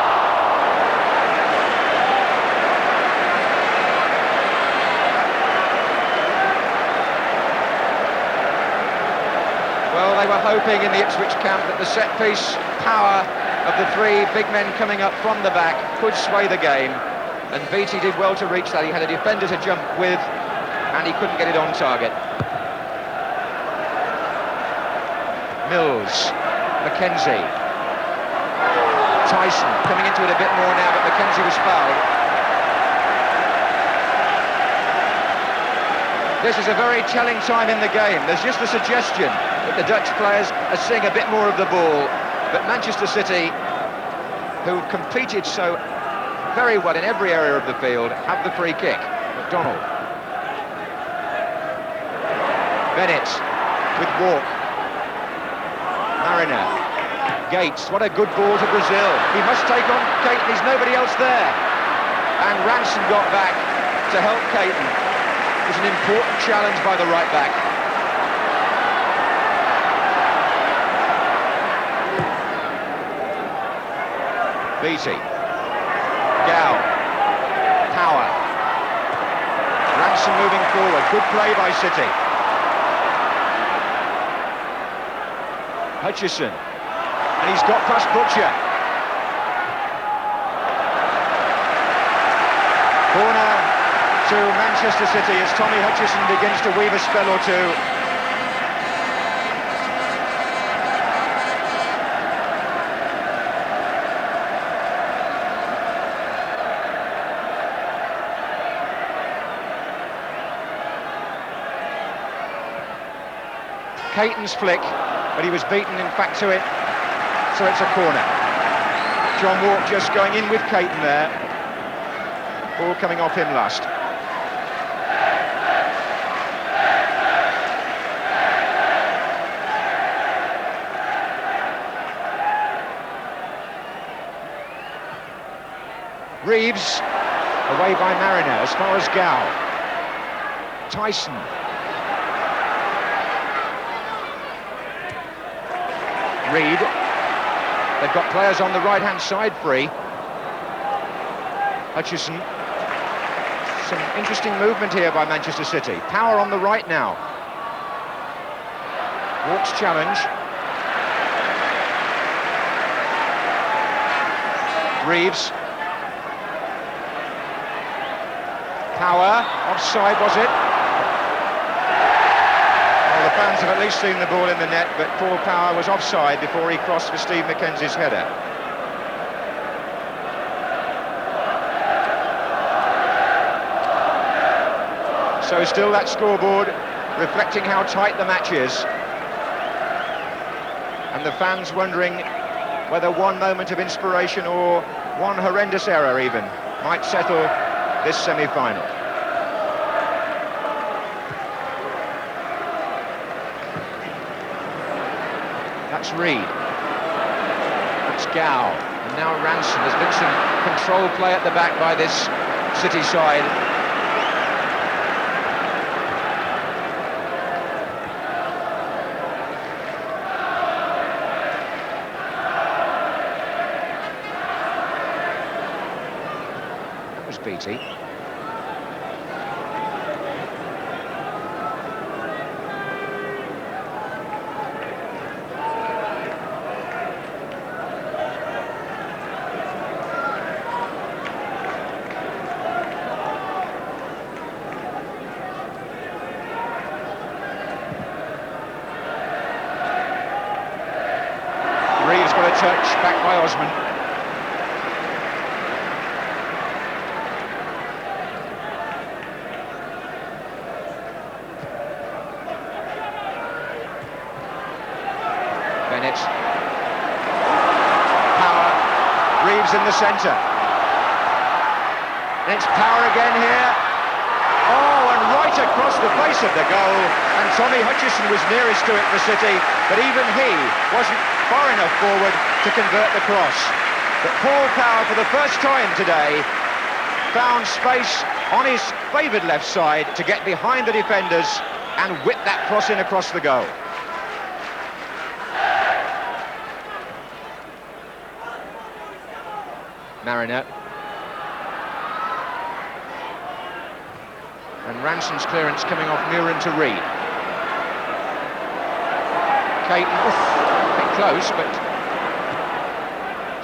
Well, they were hoping in the Ipswich camp that the set-piece power of the three big men coming up from the back could sway the game. And Beattie did well to reach that. He had a defender to jump with, and he couldn't get it on target. Mills, McKenzie, Tyson coming into it a bit more now, but McKenzie was fouled. This is a very telling time in the game. There's just the suggestion that the Dutch players are seeing a bit more of the ball, but Manchester City, who competed so very well in every area of the field, have the free kick. McDonald. Bennett with Walk. Mariner. Gates, what a good ball to Brazil. He must take on Caton, there's nobody else there. And Ranson got back to help Caton. It was an important challenge by the right back. Beattie. Gow. Power. Ranson moving forward. Good play by City. Hutchison. And he's got past Butcher. Corner to Manchester City as Tommy Hutchison begins to weave a spell or two. Caton's flick, but he was beaten in fact to it, so it's a corner. John Walk just going in with Caton there. Ball coming off him last. Reeves, away by Mariner, as far as Gow. Tyson. Reed. They've got players on the right-hand side free. Hutchison. Some interesting movement here by Manchester City. Power on the right now. Walk's challenge. Reeves. Power. Offside, was it? Well, the fans have at least seen the ball in the net, but Paul Power was offside before he crossed for Steve Mackenzie's header. So still that scoreboard reflecting how tight the match is. And the fans wondering whether one moment of inspiration or one horrendous error even might settle this semi-final. That's Reed. That's Gow. And now Ranson. There's been some control play at the back by this City side. That was Beattie. Touch back by Osman. Bennett. Power. Reeves in the centre. And it's Power again here. Oh, and right across the face of the goal. And Tommy Hutchison was nearest to it for City, but even he wasn't far enough forward to convert the cross. But Paul Power, for the first time today, found space on his favoured left side to get behind the defenders and whip that cross in across the goal. Mariner. And Ranson's clearance coming off Murin to Reed. Caton. Close, but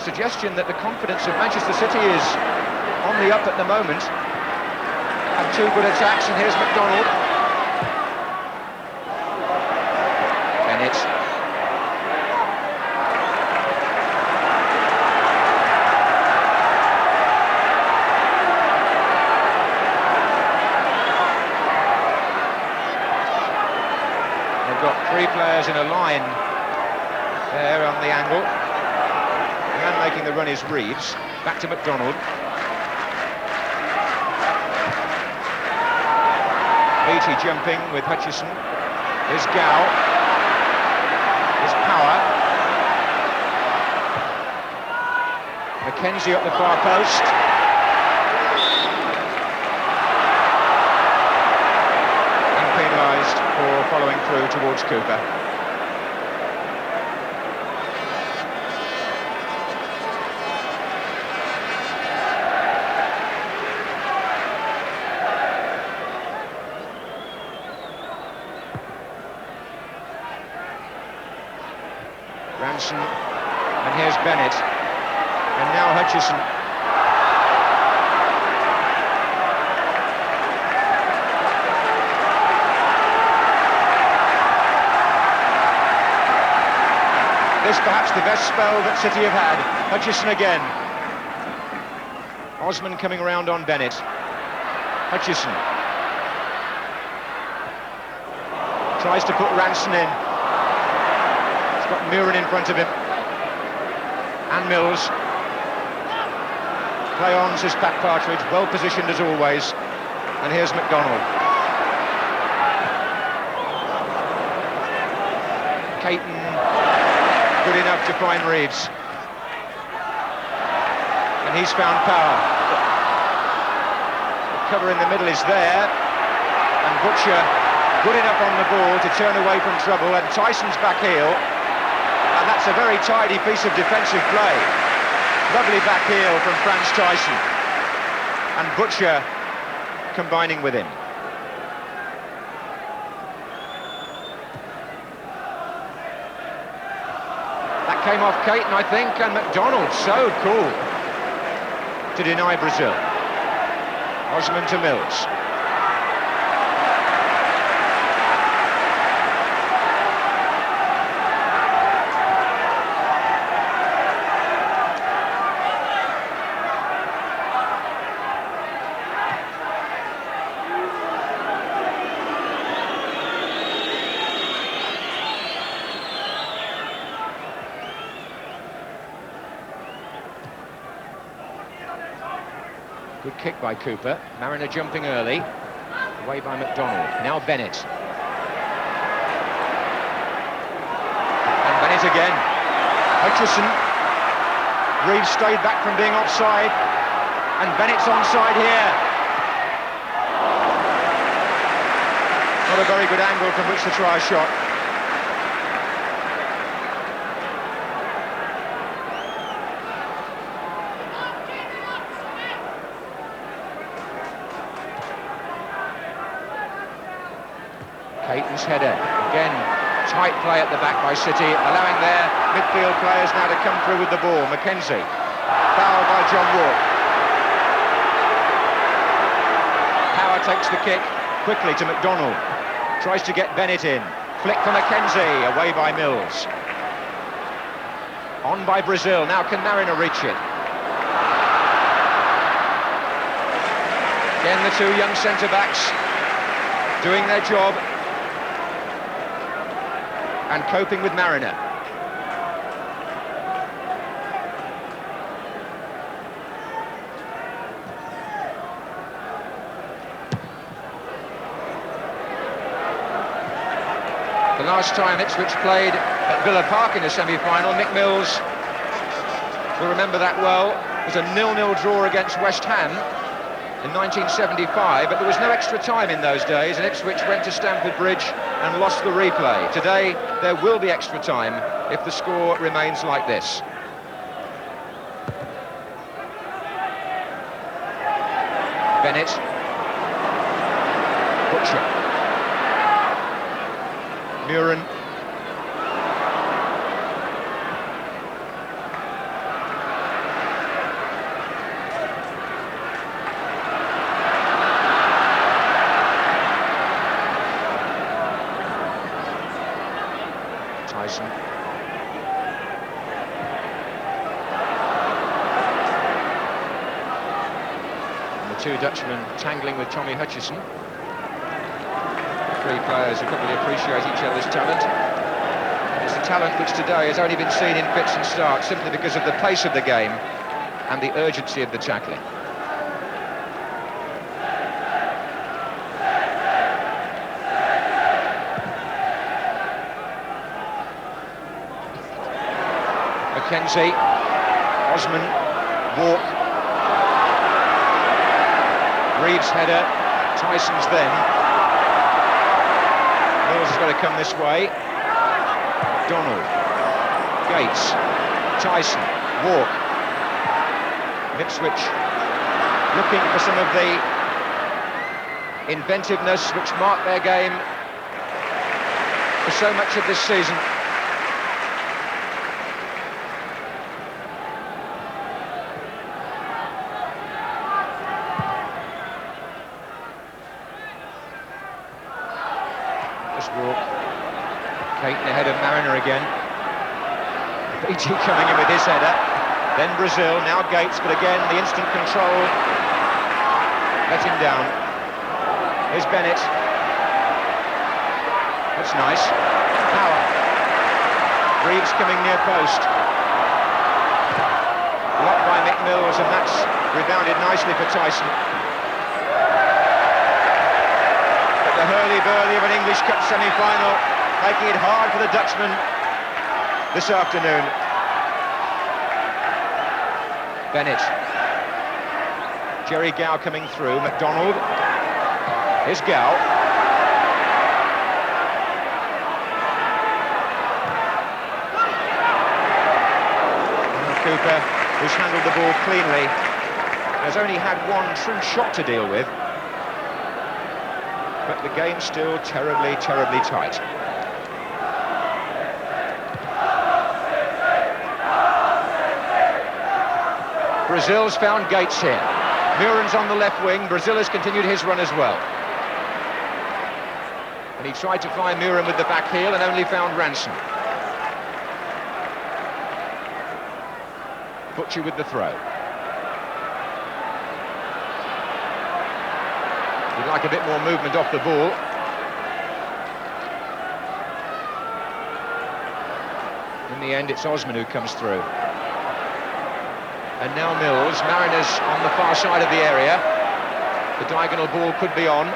suggestion that the confidence of Manchester City is on the up at the moment. And two good attacks, and here's McDonald. Bennett. They've got three players in a line there on the angle. The man making the run is Reeves. Back to McDonald. Beattie jumping with Hutchison. Here's Gow. Here's Power. Mackenzie up the far post. And penalised for following through towards Cooper. Ranson, and here's Bennett, and now Hutchison. this perhaps the best spell that City have had. Hutchison again. Osman coming around on Bennett. Hutchison. Tries to put Ranson in. He's got Murin in front of him. And Mills. Play on, says Pat Partridge, well positioned as always. And here's McDonald. Caton, good enough to find Reeves. And he's found power. The cover in the middle is there. And Butcher, good enough on the ball to turn away from trouble. And Tyson's back heel. And that's a very tidy piece of defensive play. Lovely back heel from Franz Tyson. And Butcher combining with him. That came off Caton, I think, and McDonald, so cool to deny Brazil. Osman to Mills. Good kick by Cooper. Mariner jumping early. Away by McDonald. Now Bennett. And Bennett again. Hutchison. Reeves stayed back from being offside. And Bennett's onside here. Not a very good angle from which to try a shot. Caton's header, again, tight play at the back by City, allowing their midfield players now to come through with the ball. Mackenzie, foul by John Walk. Power takes the kick, quickly to McDonald, tries to get Bennett in, flick for Mackenzie, away by Mills. On by Brazil, now can Mariner reach it? Again, the two young centre-backs doing their job. And coping with Mariner. The last time Ipswich played at Villa Park in the semi-final, Nick Mills will remember that well. It was a 0-0 draw against West Ham in 1975, but there was no extra time in those days, and Ipswich went to Stamford Bridge and lost the replay. Today, there will be extra time if the score remains like this. Bennett. Butcher. Murin. Tyson. And the two Dutchmen tangling with Tommy Hutchison. Three players who probably appreciate each other's talent. It's a talent which today has only been seen in fits and starts simply because of the pace of the game and the urgency of the tackling. Mackenzie, Osman, Walk, Reeves header, Tyson's then. Mills has got to come this way. Donald, Gates, Tyson, Walk. Ipswich looking for some of the inventiveness which marked their game for so much of this season. Walk. Caton ahead of Mariner again. Beattie coming in with his header. Then Brazil, now Gates, but again the instant control let him down. Here's Bennett. That's nice. Power. Reeves coming near post. Blocked by Mick Mills, and that's rebounded nicely for Tyson. But the hurly-burly of an English Cup semi-final, making it hard for the Dutchman this afternoon. Bennett. Jerry Gow coming through. McDonald. Here's Gow. Cooper, who's handled the ball cleanly, has only had one true shot to deal with. But the game's still terribly, terribly tight. Brazil's found Gates here. Muren's on the left wing. Brazil has continued his run as well. And he tried to find Muren with the back heel and only found Ranson. Butcher with the throw. He'd like a bit more movement off the ball. In the end, it's Osman who comes through. And now Mills. Mariners on the far side of the area. The diagonal ball could be on.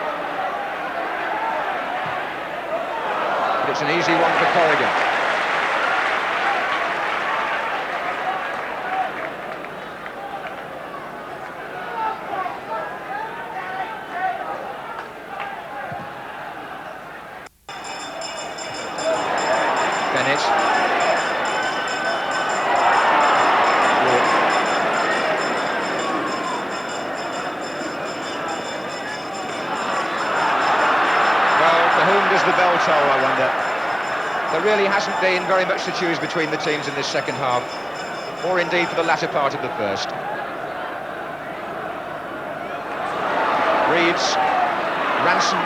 But it's an easy one for Corrigan. Bennett. The bell toll, I wonder. There really hasn't been very much to choose between the teams in this second half, or indeed for the latter part of the first. Reeves, Ranson.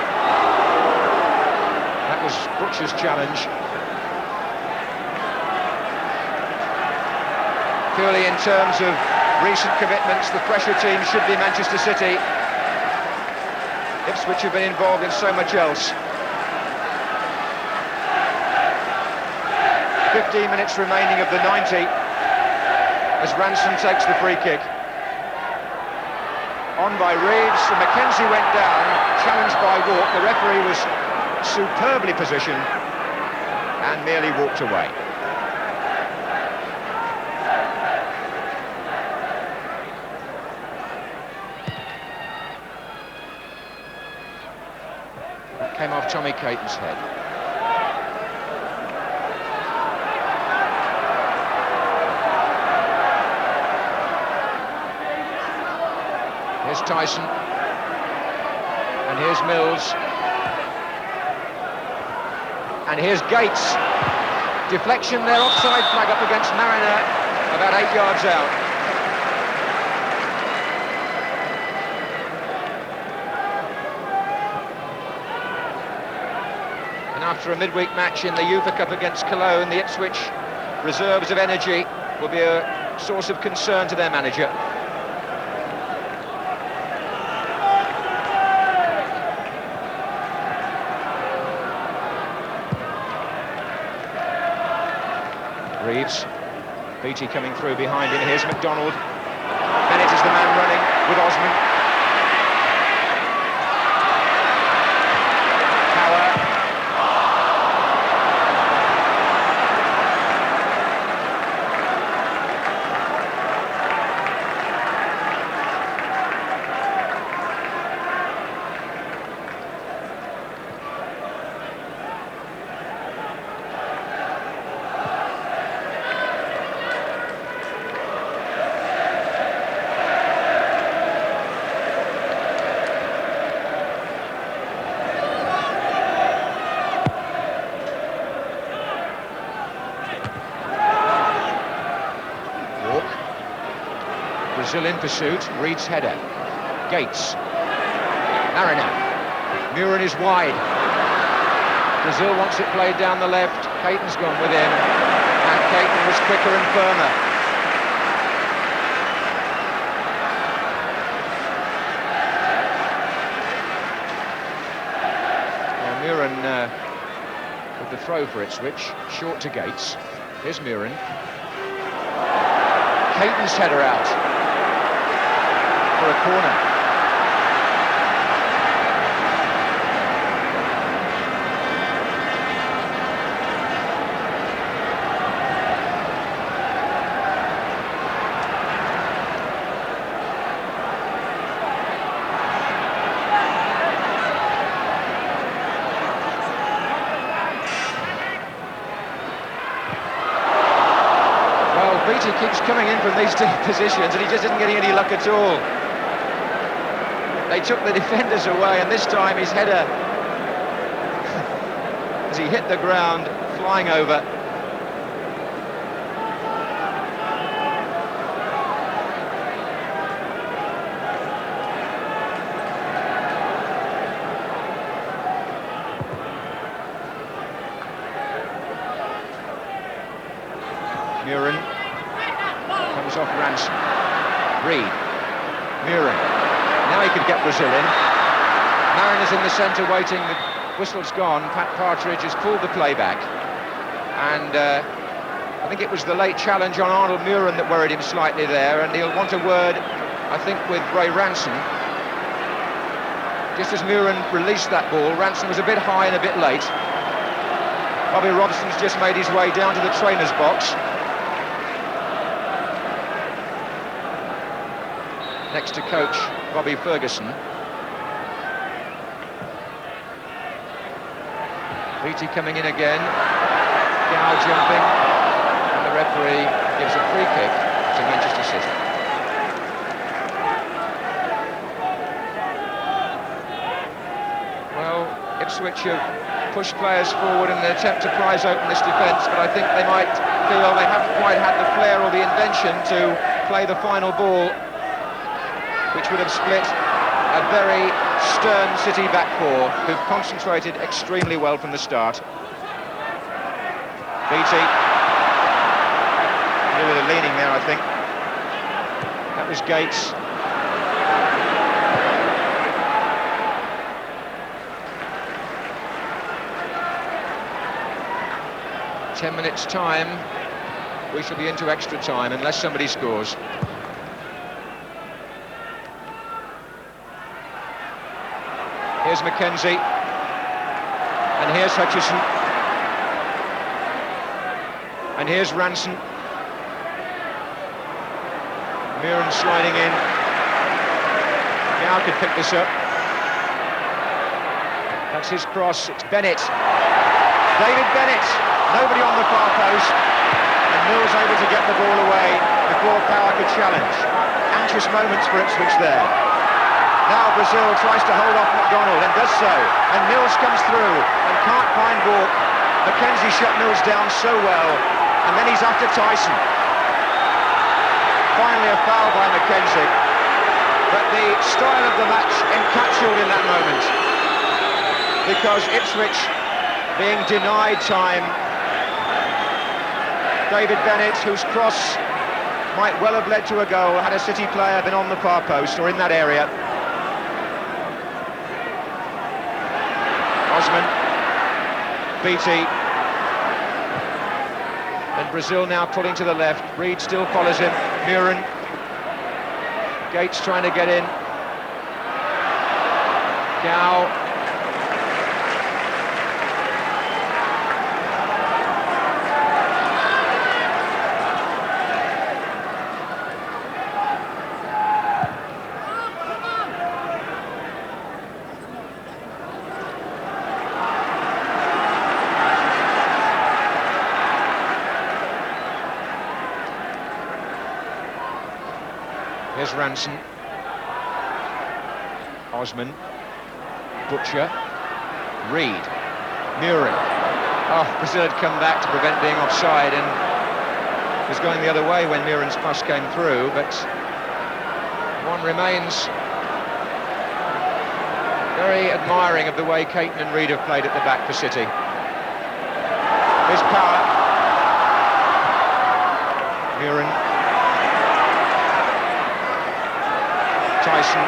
That was Butcher's challenge. Purely in terms of recent commitments, the fresher team should be Manchester City. Ipswich have been involved in so much else. 15 minutes remaining of the 90 as Ranson takes the free kick. On by Reeves, and Mackenzie went down, challenged by Walk. The referee was superbly positioned and merely walked away. That came off Tommy Caton's head. Here's Tyson, and here's Mills, and here's Gates. Deflection there, offside flag up against Mariner, about 8 yards out. And after a midweek match in the UEFA Cup against Cologne, the Ipswich reserves of energy will be a source of concern to their manager. Reeves, Beattie coming through behind him. Here's McDonald. Bennett is the man running with Osman. Power. Brazil in pursuit. Reed's header. Gates. Mariner. Muren is wide. Brazil wants it played down the left. Caton's gone with him. And Caton was quicker and firmer. Well, Muren with the throw for Ipswich, short to Gates. Here's Muren. Caton's header out for a corner. Beattie keeps coming in from these deep positions and he just isn't getting any luck at all. They took the defenders away and this time his header, as he hit the ground, flying over. Muren. Comes off Ransom. Reed. Muren. Now he could get Brazil in. Mariner's in the centre waiting. The whistle's gone. Pat Partridge has pulled the play back. And I think it was the late challenge on Arnold Muren that worried him slightly there. And he'll want a word, I think, with Ray Ransom. Just as Muren released that ball, Ransom was a bit high and a bit late. Bobby Robson's just made his way down to the trainer's box. Next to coach Bobby Ferguson. Beattie coming in again. Gow jumping. And the referee gives a free kick to Manchester City. Well, Ipswich have pushed players forward in an attempt to prise open this defence, but I think they might feel they haven't quite had the flair or the invention to play the final ball, which would have split a very stern City back four, who've concentrated extremely well from the start. Beattie, a little bit of leaning there, I think. That was Gates. "10 minutes time, we shall be into extra time unless somebody scores." Here's Mackenzie, and here's Hutchison, and here's Ranson. Muren sliding in. Now could pick this up. That's his cross. It's Bennett. David Bennett. Nobody on the far post, and Mills able to get the ball away before Power could challenge. Anxious moments for Ipswich there. Now Brazil tries to hold off McDonald and does so, and Mills comes through and can't find Walk. Mackenzie shut Mills down so well, and then he's after Tyson. Finally a foul by Mackenzie, but the style of the match encapsulated in that moment, because Ipswich being denied time. David Bennett, whose cross might well have led to a goal, had a City player been on the far post or in that area. Osman, Beattie, and Brazil now pulling to the left. Reed still follows him. Muren, Gates trying to get in. Gow. Here's Ranson. Osman. Butcher. Reed. Muren. Oh, Brazil had come back to prevent being offside and was going the other way when Muren's pass came through, but one remains very admiring of the way Caton and Reed have played at the back for City. Here's Power. Muren. Tyson.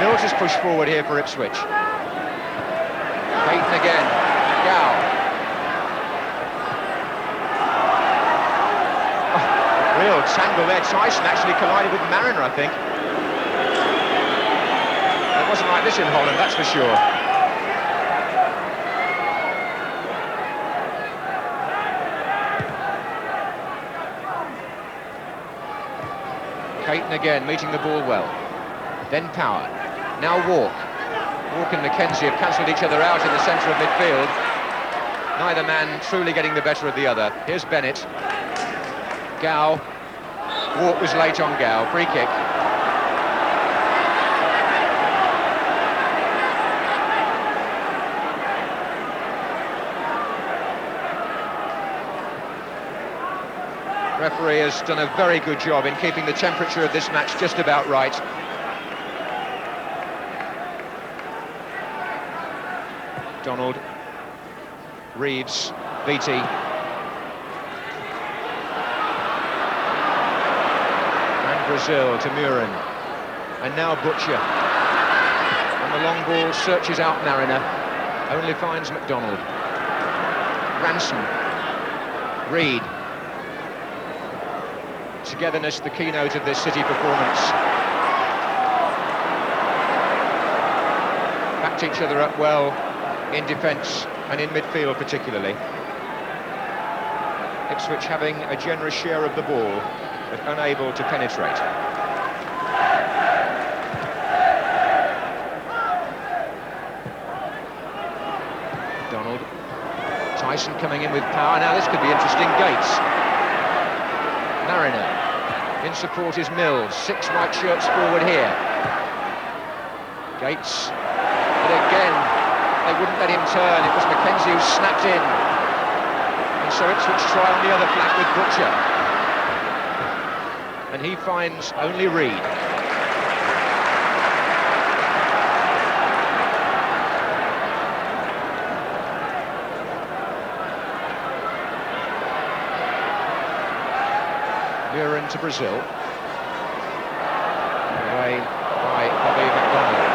Mills has pushed forward here for Ipswich. Payton again. Gow. Oh, real tangle there. Tyson actually collided with Mariner, I think. It wasn't like this in Holland, that's for sure. Payton again, meeting the ball well. Then Power. Now Walk. Walk and Mackenzie have cancelled each other out in the centre of midfield. Neither man truly getting the better of the other. Here's Bennett. Gow. Walk was late on Gow. Free kick. Referee has done a very good job in keeping the temperature of this match just about right. Donald, Reeves, Beattie. And Brazil to Muren. And now Butcher. And the long ball searches out Mariner. Only finds McDonald. Ransom. Reed. Togetherness, the keynote of this City performance. Backed each other up well in defence and in midfield particularly. Ipswich having a generous share of the ball, but unable to penetrate. Donald. Tyson coming in with power. Now this could be interesting. Gates. Mariner. In support is Mills. 6 white shirts forward here. Gates. But again, they wouldn't let him turn. It was Mackenzie who snapped in. And so Ipswich try on the other flank with Butcher. And he finds only Reed. Muren to Brazil. Away by Bobby McDonald.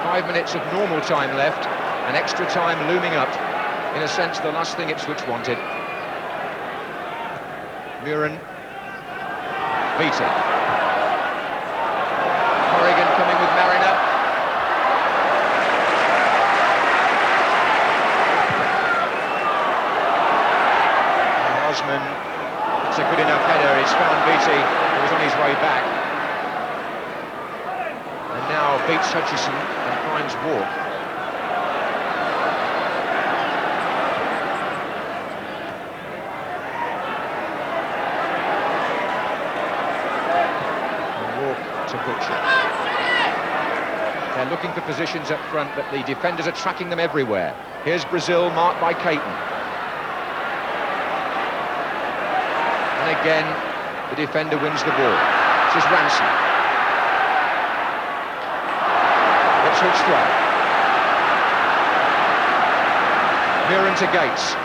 Five minutes of normal time left, and extra time looming up. In a sense, the last thing Ipswich wanted. Muren. Beattie. Corrigan coming with Mariner. It's a good enough header. He's found Beattie, who was on his way back. And now beats Hutchison and finds Walk. And Walk to Butcher. They're looking for positions up front, but the defenders are tracking them everywhere. Here's Brazil, marked by Payton. And again, the defender wins the ball. This is Ransom. Ipswich throw. Muren to Gates.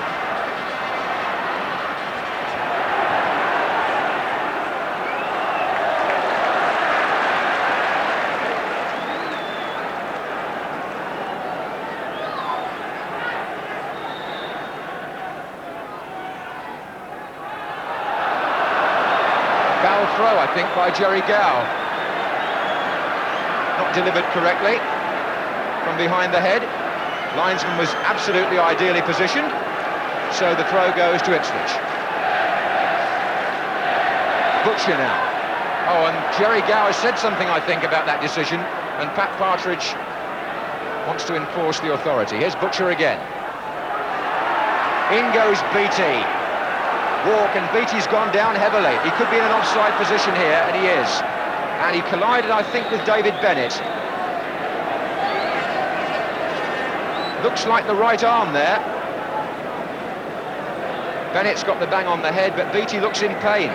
Foul throw, I think, by Jerry Gow. Not delivered correctly from behind the head. Linesman was absolutely ideally positioned, so the throw goes to Ipswich. Butcher now. Oh, and Jerry Gow has said something, I think, about that decision, and Pat Partridge wants to enforce the authority. Here's Butcher again. In goes Beattie. Walk, and Beattie's gone down heavily. He could be in an offside position here, and he is. And he collided, I think, with David Bennett. Looks like the right arm there. Bennett's got the bang on the head, but Beattie looks in pain.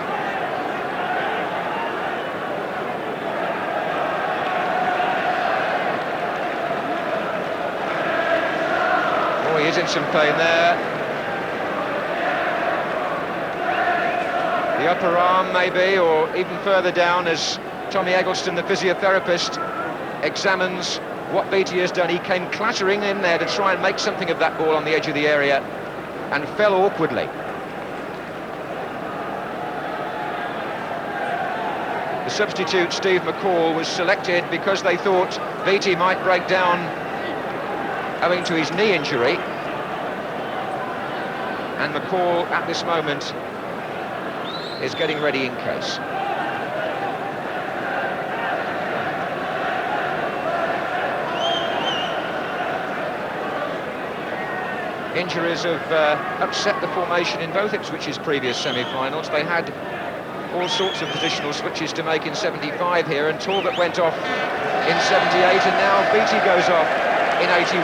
He's in some pain there. The upper arm maybe, or even further down, as Tommy Eggleston, the physiotherapist, examines what Beattie has done. He came clattering in there to try and make something of that ball on the edge of the area and fell awkwardly. The substitute, Steve McCall, was selected because they thought Beattie might break down owing to his knee injury. And McCall, at this moment, is getting ready in case. Injuries have upset the formation in both Ipswich's previous semi-finals. They had all sorts of positional switches to make in 75 here, and Talbot went off in 78, and now Beattie goes off in 81,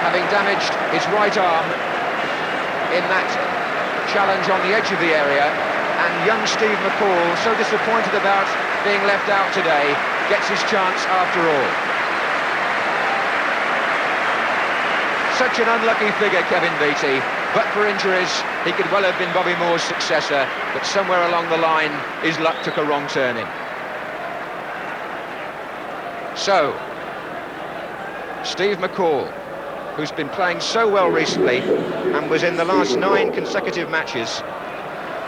having damaged his right arm in that challenge on the edge of the area. And young Steve McCall, so disappointed about being left out today, gets his chance after all. Such an unlucky figure, Kevin Beattie. But for injuries, he could well have been Bobby Moore's successor, but somewhere along the line, his luck took a wrong turning. So, Steve McCall, who's been playing so well recently and was in the last 9 consecutive matches,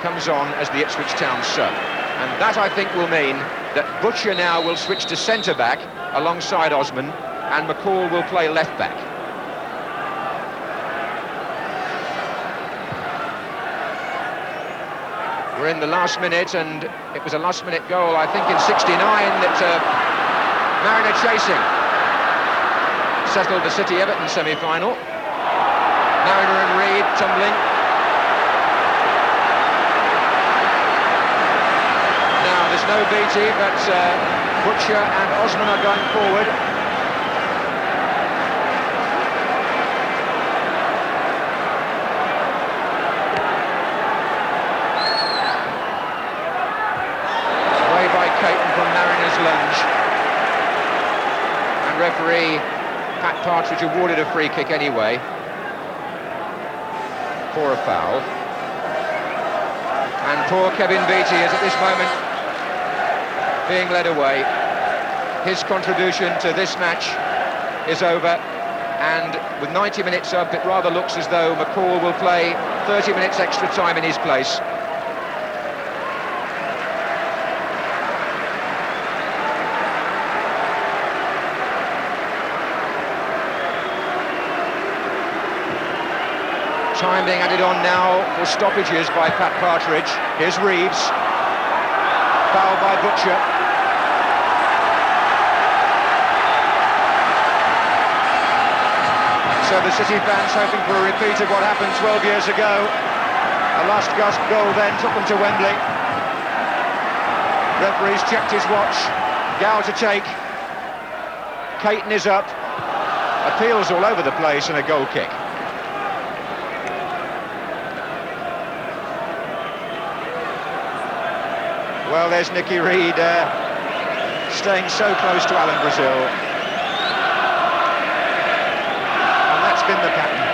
comes on as the Ipswich Town sub. And that, I think, will mean that Butcher now will switch to centre-back alongside Osman, and McCall will play left-back. We're in the last minute, and it was a last-minute goal, I think, in 69 that Mariner chasing settled the City-Everton semi-final. Mariner and Reid tumbling. Now, there's no Beattie, but Butcher and Osman are going forward. Lunge, and referee Pat Partridge awarded a free kick anyway for a foul. And poor Kevin Beattie is at this moment being led away. His contribution to this match is over, and with 90 minutes up, it rather looks as though McCall will play 30 minutes extra time in his place. Time being added on now for stoppages by Pat Partridge. Here's Reeves. Foul by Butcher. So the City fans hoping for a repeat of what happened 12 years ago. A last gasp goal then took them to Wembley. Referee's checked his watch. Gow to take. Caton is up. Appeals all over the place and a goal kick. Well, there's Nicky Reid staying so close to Alan Brazil. And that's been the pattern.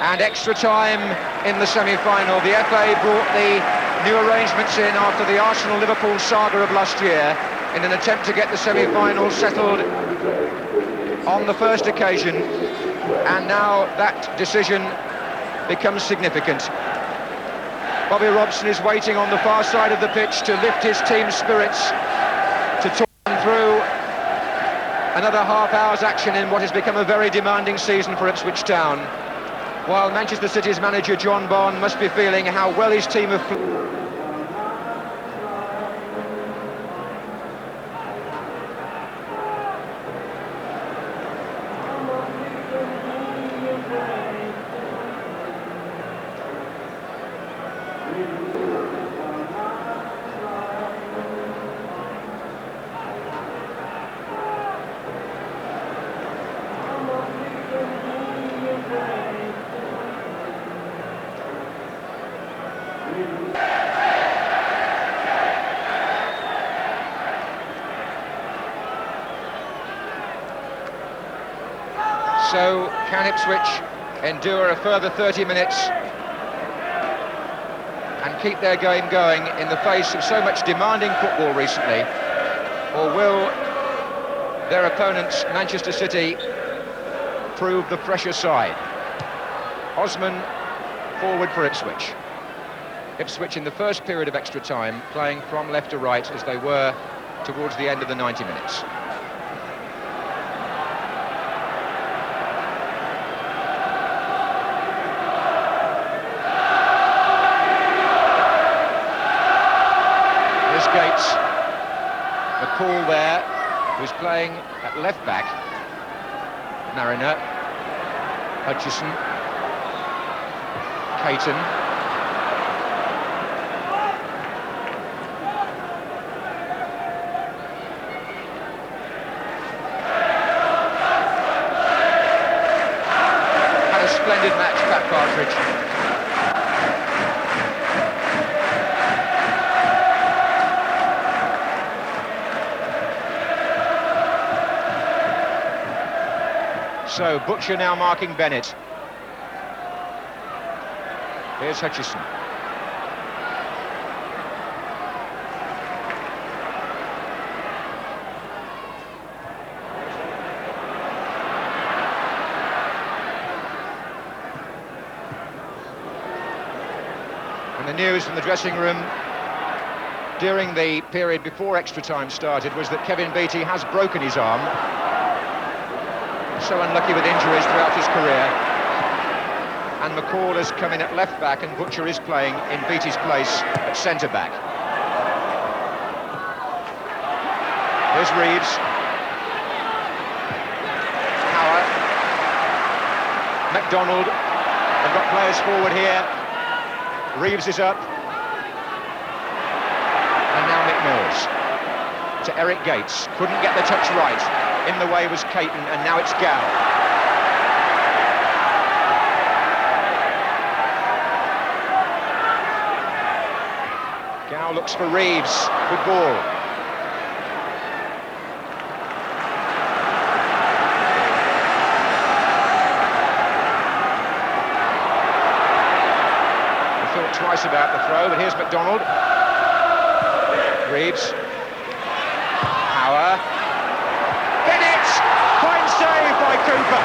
And extra time in the semi-final. The FA brought the new arrangements in after the Arsenal-Liverpool saga of last year in an attempt to get the semi-final settled on the first occasion, and now that decision becomes significant. Bobby Robson is waiting on the far side of the pitch to lift his team's spirits, to talk them through another half hour's action in what has become a very demanding season for Ipswich Town, while Manchester City's manager John Bond must be feeling how well his team have played. So can Ipswich endure a further 30 minutes and keep their game going in the face of so much demanding football recently? Or will their opponents, Manchester City, prove the fresher side? Osman forward for Ipswich. Ipswich in the first period of extra time playing from left to right as they were towards the end of the 90 minutes. Gates, McCall there, who's playing at left back. Mariner, Hutchison, Caton. Had a splendid match, Pat Partridge. So, Butcher now marking Bennett. Here's Hutchison. And the news from the dressing room during the period before extra time started was that Kevin Beattie has broken his arm. So unlucky with injuries throughout his career. And McCall has come in at left back and Butcher is playing in Beattie's place at centre back. Here's Reeves. Howard. MacDonald. They've got players forward here. Reeves is up. And now Mick Mills. To Eric Gates. Couldn't get the touch right. In the way was Caton, and now it's Gow. Gow looks for Reeves. Good ball. He thought twice about the throw, but here's MacDonald. Reeves. Power. Fine save by Cooper.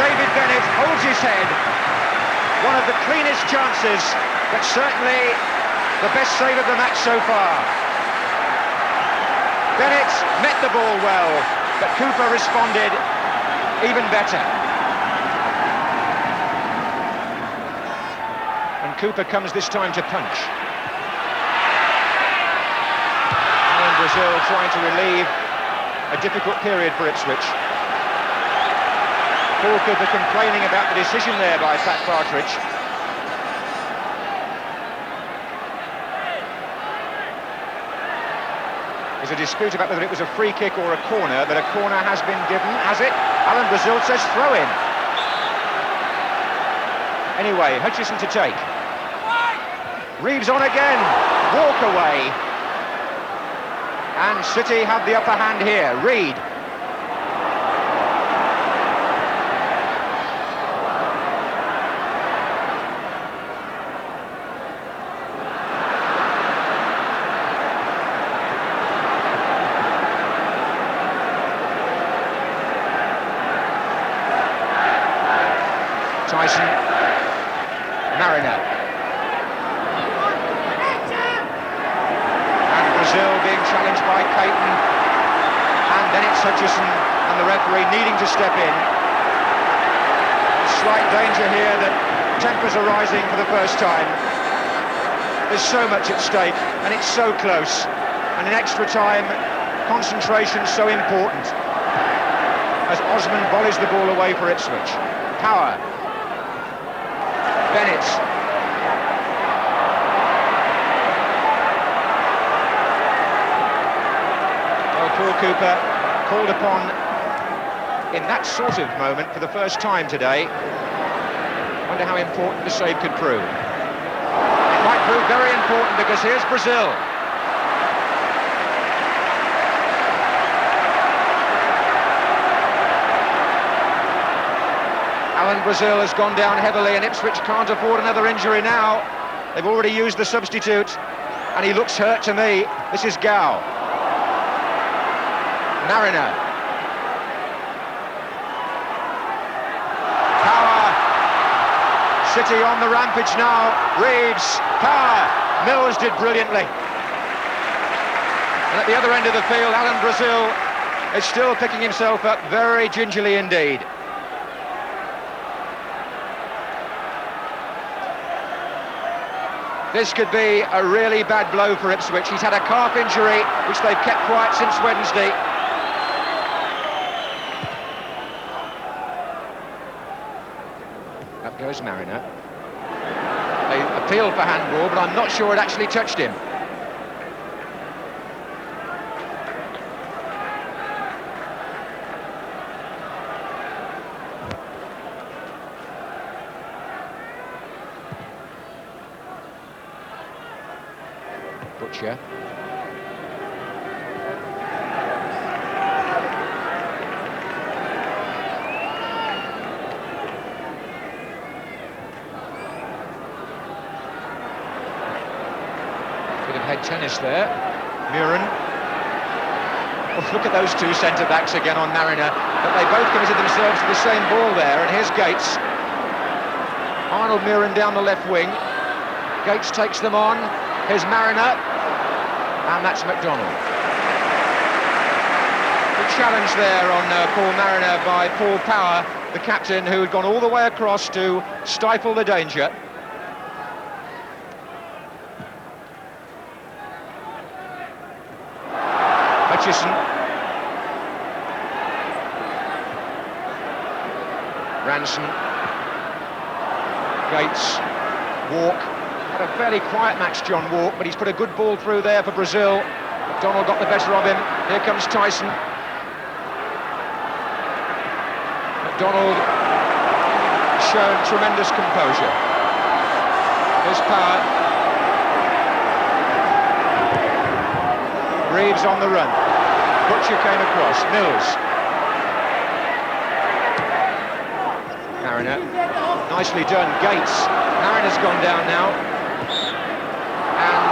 David Bennett holds his head. One of the cleanest chances, but certainly the best save of the match so far. Bennett met the ball well, but Cooper responded even better. And Cooper comes this time to punch. Brazil trying to relieve a difficult period for Ipswich. Paul Cooper complaining about the decision there by Pat Partridge. There's a dispute about whether it was a free kick or a corner, but a corner has been given, has it? Alan Brazil says throw in. Anyway, Hutchison to take. Reeves on again, walk away. And City have the upper hand here. Reed. Tyson. Mariner. Brazil being challenged by Caton, and then it's Hutchison and the referee needing to step in. Slight danger here that tempers are rising for the first time. There's so much at stake and it's so close, and in extra time concentration so important as Osman volleys the ball away for Ipswich. Power. Bennett. Paul Cooper called upon in that sort of moment for the first time today. Wonder how important the save could prove. It might prove very important because here's Brazil. Alan Brazil has gone down heavily, and Ipswich can't afford another injury now. They've already used the substitute, and he looks hurt to me. This is Gow. Mariner. Power. City on the rampage now. Reeves. Power. Mills did brilliantly. And at the other end of the field, Alan Brazil is still picking himself up very gingerly indeed. This could be a really bad blow for Ipswich. He's had a calf injury, which they've kept quiet since Wednesday. Up goes Mariner. They appealed for handball, but I'm not sure it actually touched him. Butcher. Bit of head tennis there. Muren. Oh, look at those two centre-backs again on Mariner. But they both committed themselves to the same ball there, and here's Gates. Arnold Muren down the left wing. Gates takes them on. Here's Mariner. And that's McDonald. Good challenge there on Paul Mariner by Paul Power, the captain, who had gone all the way across to stifle the danger. Hutchison. Ranson. Gates. Walk. Had a fairly quiet match, John Walk, but he's put a good ball through there for Brazil. McDonald got the better of him. Here comes Tyson. McDonald shown tremendous composure. Here's Power. Reeves on the run. Butcher came across. Mills. Mariner. Nicely done. Gates. Mariner's gone down now. And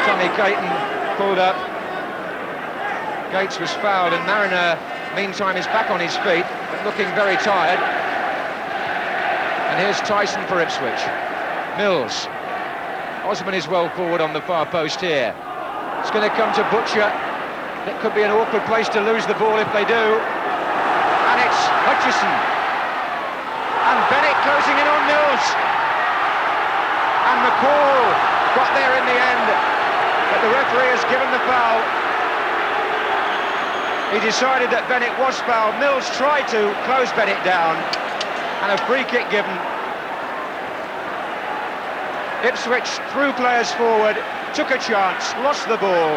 Tommy Caton pulled up. Gates was fouled, and Mariner, meantime, is back on his feet, but looking very tired. And here's Tyson for Ipswich. Mills. Osman is well forward on the far post here. It's going to come to Butcher. It could be an awkward place to lose the ball if they do. And it's Hutchison. And Bennett closing in on Mills. And McCall got there in the end, but the referee has given the foul. He decided that Bennett was fouled. Mills tried to close Bennett down, and a free kick given. Ipswich threw players forward, took a chance, lost the ball,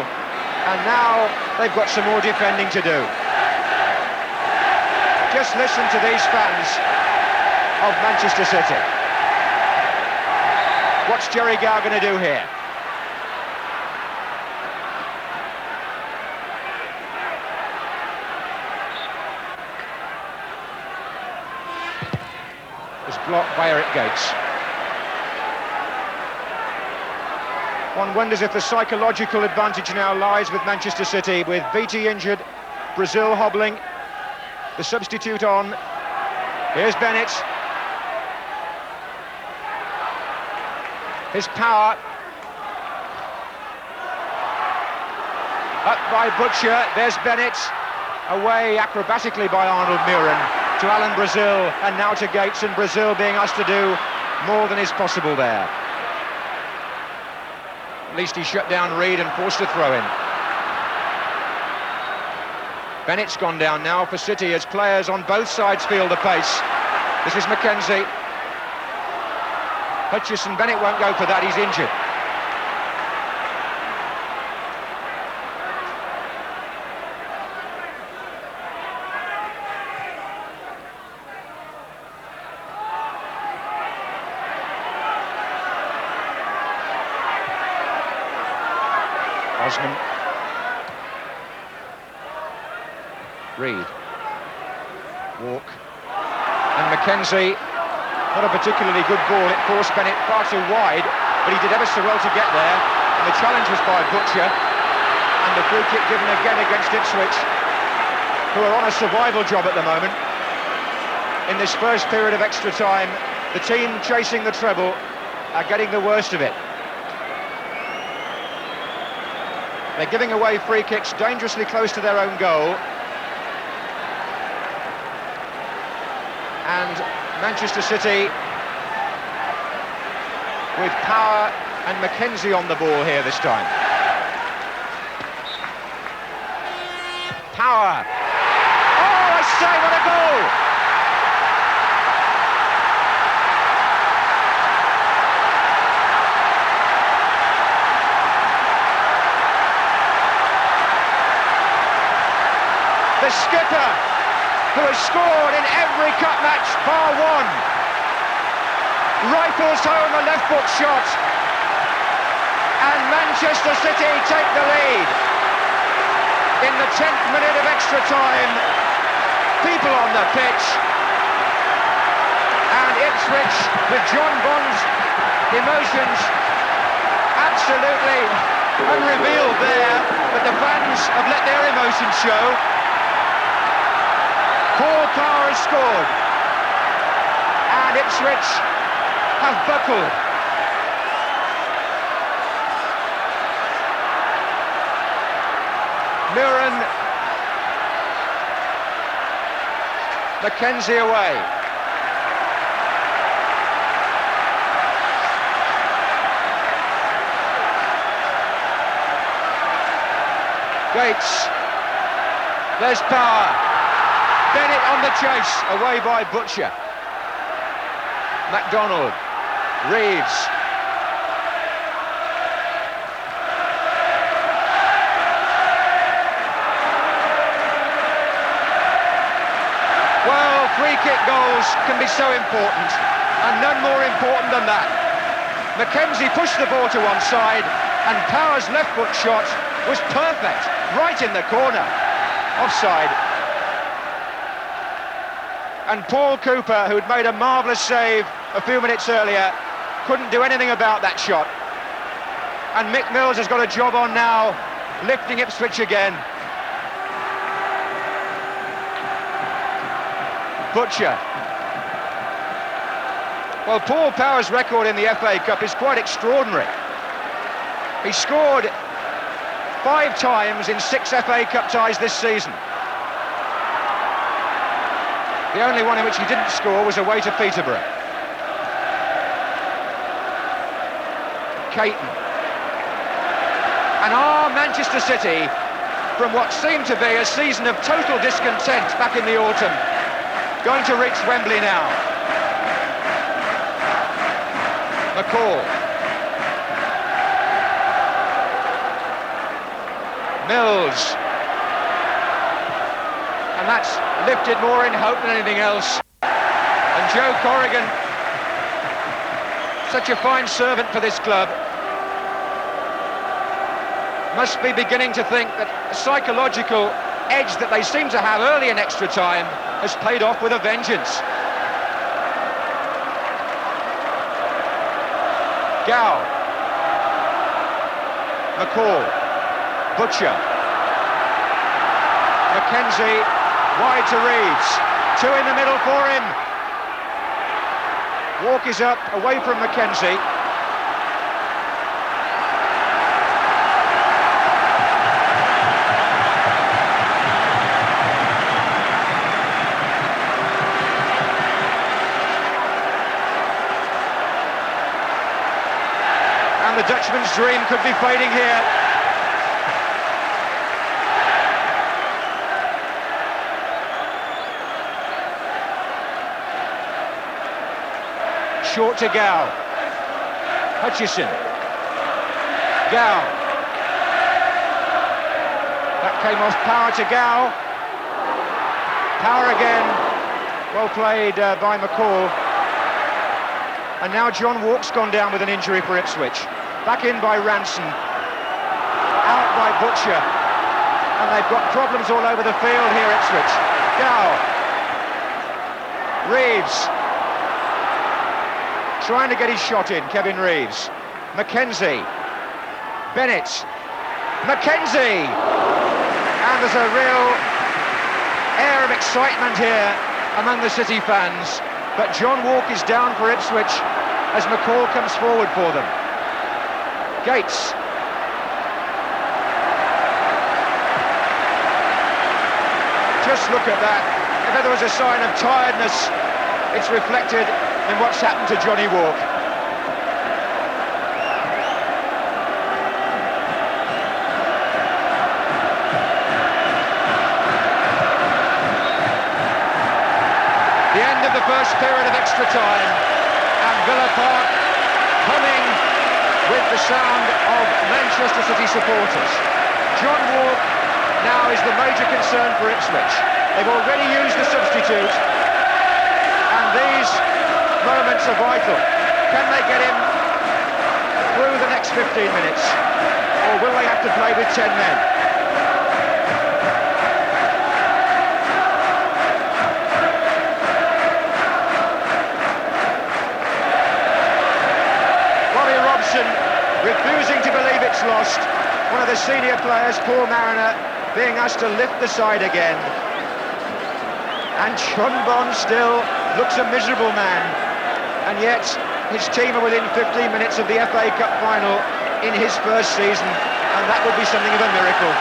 and now they've got some more defending to do. Just listen to these fans of Manchester City. What's Jerry Gow going to do here? It's blocked by Eric Gates. One wonders if the psychological advantage now lies with Manchester City, with Beattie injured, Brazil hobbling, the substitute on. Here's Bennett. His Power. Up by Butcher. There's Bennett. Away acrobatically by Arnold Muren to Alan Brazil, and now to Gates, and Brazil being asked to do more than is possible there. At least he shut down Reed and forced a throw in. Bennett's gone down now for City as players on both sides feel the pace. This is Mackenzie. Hutchison. Bennett won't go for that, he's injured. Osman. Reed. Walk. And Mackenzie, not a particularly good ball. It forced Bennett far too wide, but he did ever so well to get there. And the challenge was by Butcher. And the free kick given again against Ipswich, who are on a survival job at the moment. In this first period of extra time, the team chasing the treble are getting the worst of it. They're giving away free kicks dangerously close to their own goal. And Manchester City with Power and Mackenzie on the ball here this time. Power. Oh, I say, what a goal! The skipper, who has scored in every cup match bar one, rifles home a left foot shot, and Manchester City take the lead. In the 10th minute of extra time, people on the pitch, and Ipswich, with John Bond's emotions absolutely unrevealed there, but the fans have let their emotions show. Paul Power has scored, and Ipswich have buckled. Muren, Mackenzie away. Gates, there's Power. Bennett on the chase, away by Butcher. MacDonald, Reeves. Well, free kick goals can be so important, and none more important than that. Mackenzie pushed the ball to one side, and Power's left foot shot was perfect, right in the corner. Offside. And Paul Cooper, who'd made a marvellous save a few minutes earlier, couldn't do anything about that shot. And Mick Mills has got a job on now, lifting Ipswich again. Butcher. Well, Paul Power's record in the FA Cup is quite extraordinary. He scored 5 times in 6 FA Cup ties this season. The only one in which he didn't score was away to Peterborough. Caton. And are Manchester City, from what seemed to be a season of total discontent back in the autumn, going to reach Wembley now? McCall. Mills. And that's lifted more in hope than anything else. And Joe Corrigan, such a fine servant for this club, must be beginning to think that the psychological edge that they seem to have early in extra time has paid off with a vengeance. Gow. McCall. Butcher. Mackenzie. Wide to Reeves, 2 in the middle for him. Walk is up, away from Mackenzie. And the Dutchman's dream could be fading here. Short to Gow. Hutchison. Gow. That came off Power to Gow. Power again. Well played by McCall. And now John Walk's gone down with an injury for Ipswich. Back in by Ranson. Out by Butcher. And they've got problems all over the field here, Ipswich. Gow. Reeves. Trying to get his shot in, Kevin Reeves. Mackenzie. Bennett. Mackenzie! And there's a real air of excitement here among the City fans. But John Walk is down for Ipswich as McCall comes forward for them. Gates. Just look at that. If there was a sign of tiredness, it's reflected in what's happened to Johnny Walk. The end of the first period of extra time, and Villa Park humming with the sound of Manchester City supporters. John Walk now is the major concern for Ipswich. They've already used the substitute, and these moments are vital. Can they get him through the next 15 minutes, or will they have to play with 10 men? Bobby Robson refusing to believe it's lost. One of the senior players, Paul Mariner, being asked to lift the side again. And Chunbon still looks a miserable man, and yet his team are within 15 minutes of the FA Cup final in his first season, and that would be something of a miracle.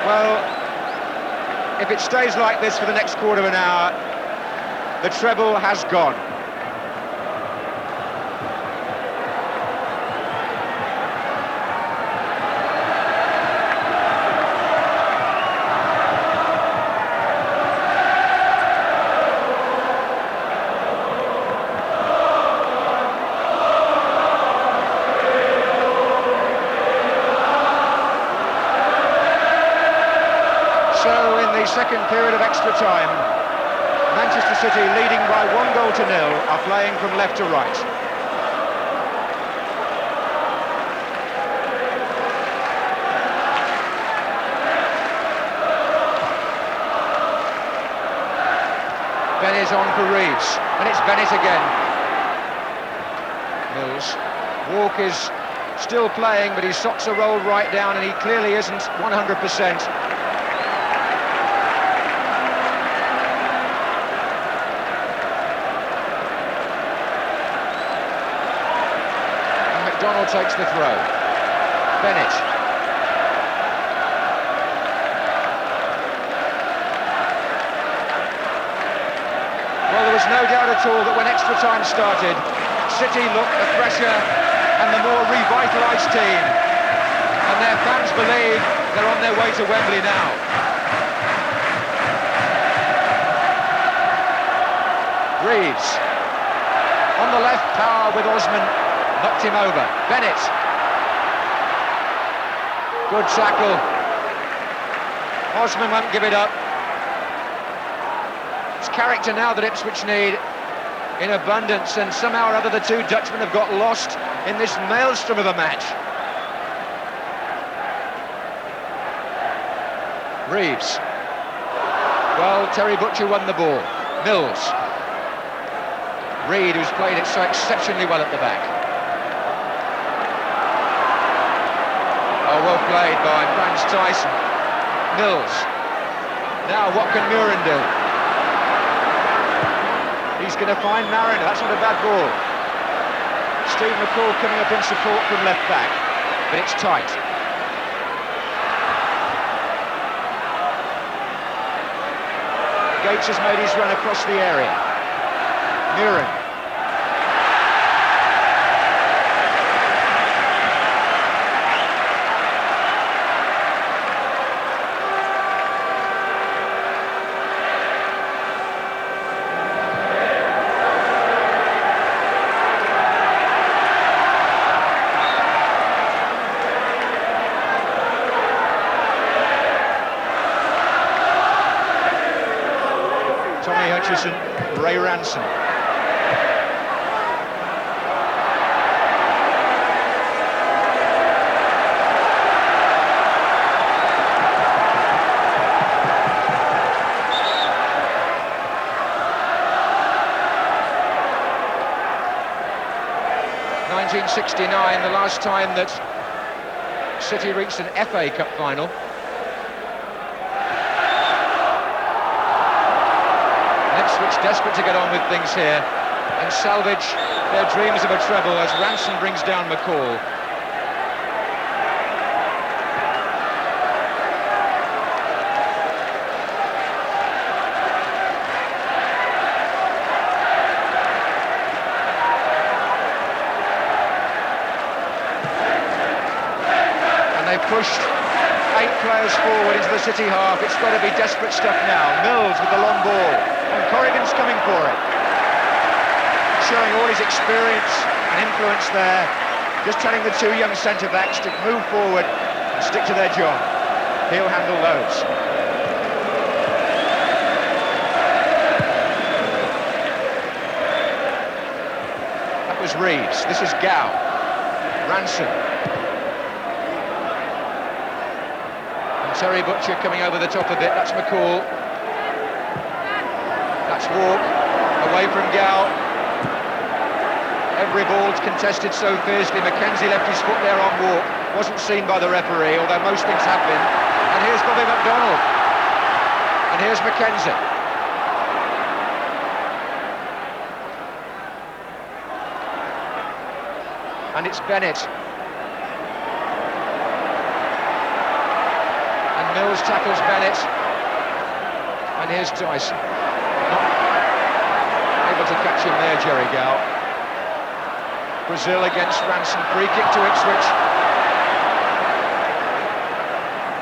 Well, if it stays like this for the next quarter of an hour, the treble has gone. So in the second period of extra time, Manchester City, leading by 1-0, are playing from left to right. Bennett on for Reeves, and it's Bennett again. Mills. Walk is still playing, but his socks are rolled right down, and he clearly isn't 100%. Donald takes the throw. Bennett. Well, there was no doubt at all that when extra time started, City looked the fresher and the more revitalised team. And their fans believe they're on their way to Wembley now. Reeves. On the left, power with Osman. Knocked him over. Bennett. Good tackle. Osman won't give it up. It's character now that Ipswich need in abundance, and somehow or other the two Dutchmen have got lost in this maelstrom of a match. Reeves. Well, Terry Butcher won the ball. Mills. Reed, who's played it so exceptionally well at the back. Oh, well played by Franz Tyson. Mills. Now what can Muren do? He's going to find Mariner. That's not a bad ball. Steve McCall coming up in support from left back, but it's tight. Gates has made his run across the area. Muren. Ray Ransom. '69, the last time that City reached an FA Cup final. Ipswich desperate to get on with things here and salvage their dreams of a treble as Ranson brings down McCall. Pushed 8 players forward into the City half. It's got to be desperate stuff now. Mills with the long ball, and Corrigan's coming for it, showing all his experience and influence there, just telling the two young centre-backs to move forward and stick to their job. He'll handle those. That was Reeves. This is Gow. Ranson. Terry Butcher coming over the top a bit. That's McCall. That's Walk. Away from Gow. Every ball's contested so fiercely. Mackenzie left his foot there on Walk. Wasn't seen by the referee, although most things have been. And here's Bobby McDonald. And here's Mackenzie. And it's Bennett. Mills tackles Bennett, and here's Tyson. Not able to catch him there, Jerry Gow. Brazil against Ranson, free kick to Ipswich.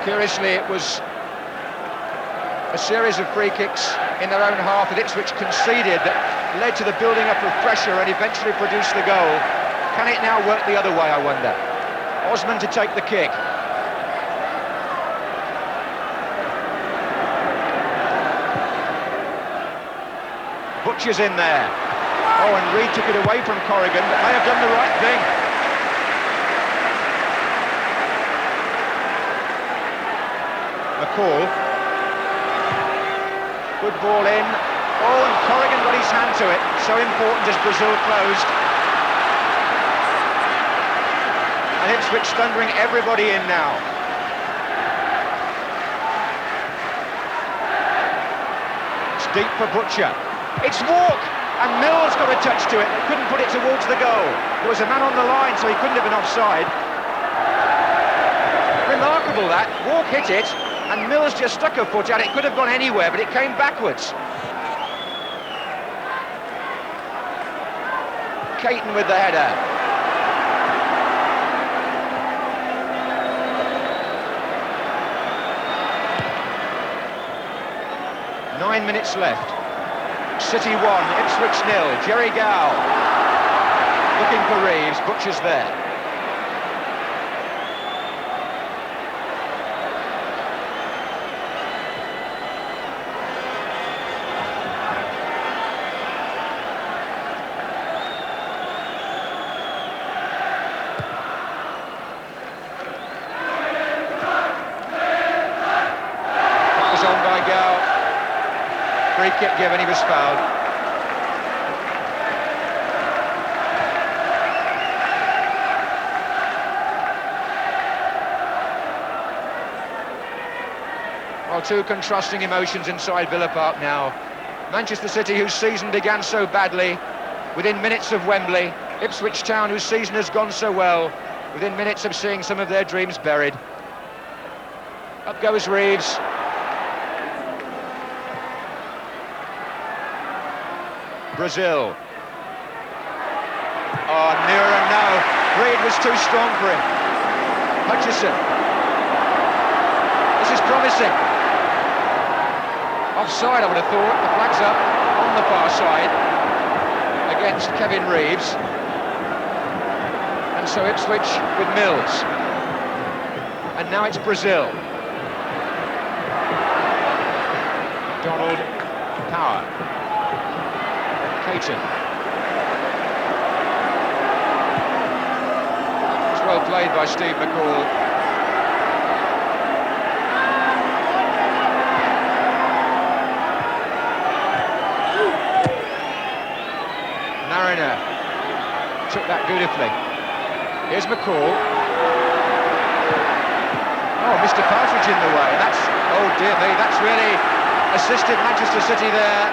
Curiously, it was a series of free kicks in their own half that Ipswich conceded that led to the building up of pressure and eventually produced the goal. Can it now work the other way, I wonder? Osman to take the kick. Butcher's in there. Oh, and Reed took it away from Corrigan, but may have done the right thing. McCall. Good ball in. Oh, and Corrigan got his hand to it. So important as Brazil closed. And Ipswich thundering everybody in now. It's deep for Butcher. It's Walk, and Mills got a touch to it, but couldn't put it towards the goal. There was a man on the line, so he couldn't have been offside. Remarkable that. Walk hit it, and Mills just stuck a foot at it. Could have gone anywhere, but it came backwards. Caton with the header. Nine minutes left. City 1, Ipswich 0. Jerry Gow looking for Reeves. Butcher's there. That was on by Gow. Free kick given, he was fouled. Well, two contrasting emotions inside Villa Park now. Manchester City, whose season began so badly, within minutes of Wembley. Ipswich Town, whose season has gone so well, within minutes of seeing some of their dreams buried. Up goes Reeves. Brazil. Oh, nearer now. Reed was too strong for him. Hutchison. This is promising. Offside, I would have thought. The flag's up on the far side against Kevin Reeves. And so Ipswich with Mills. And now it's Brazil. Donald, Power. Caton. It's well played by Steve McCall. Mariner took that beautifully. Here's McCall. Oh, Mr. Partridge in the way. That's, oh dear me, that's really assisted Manchester City there.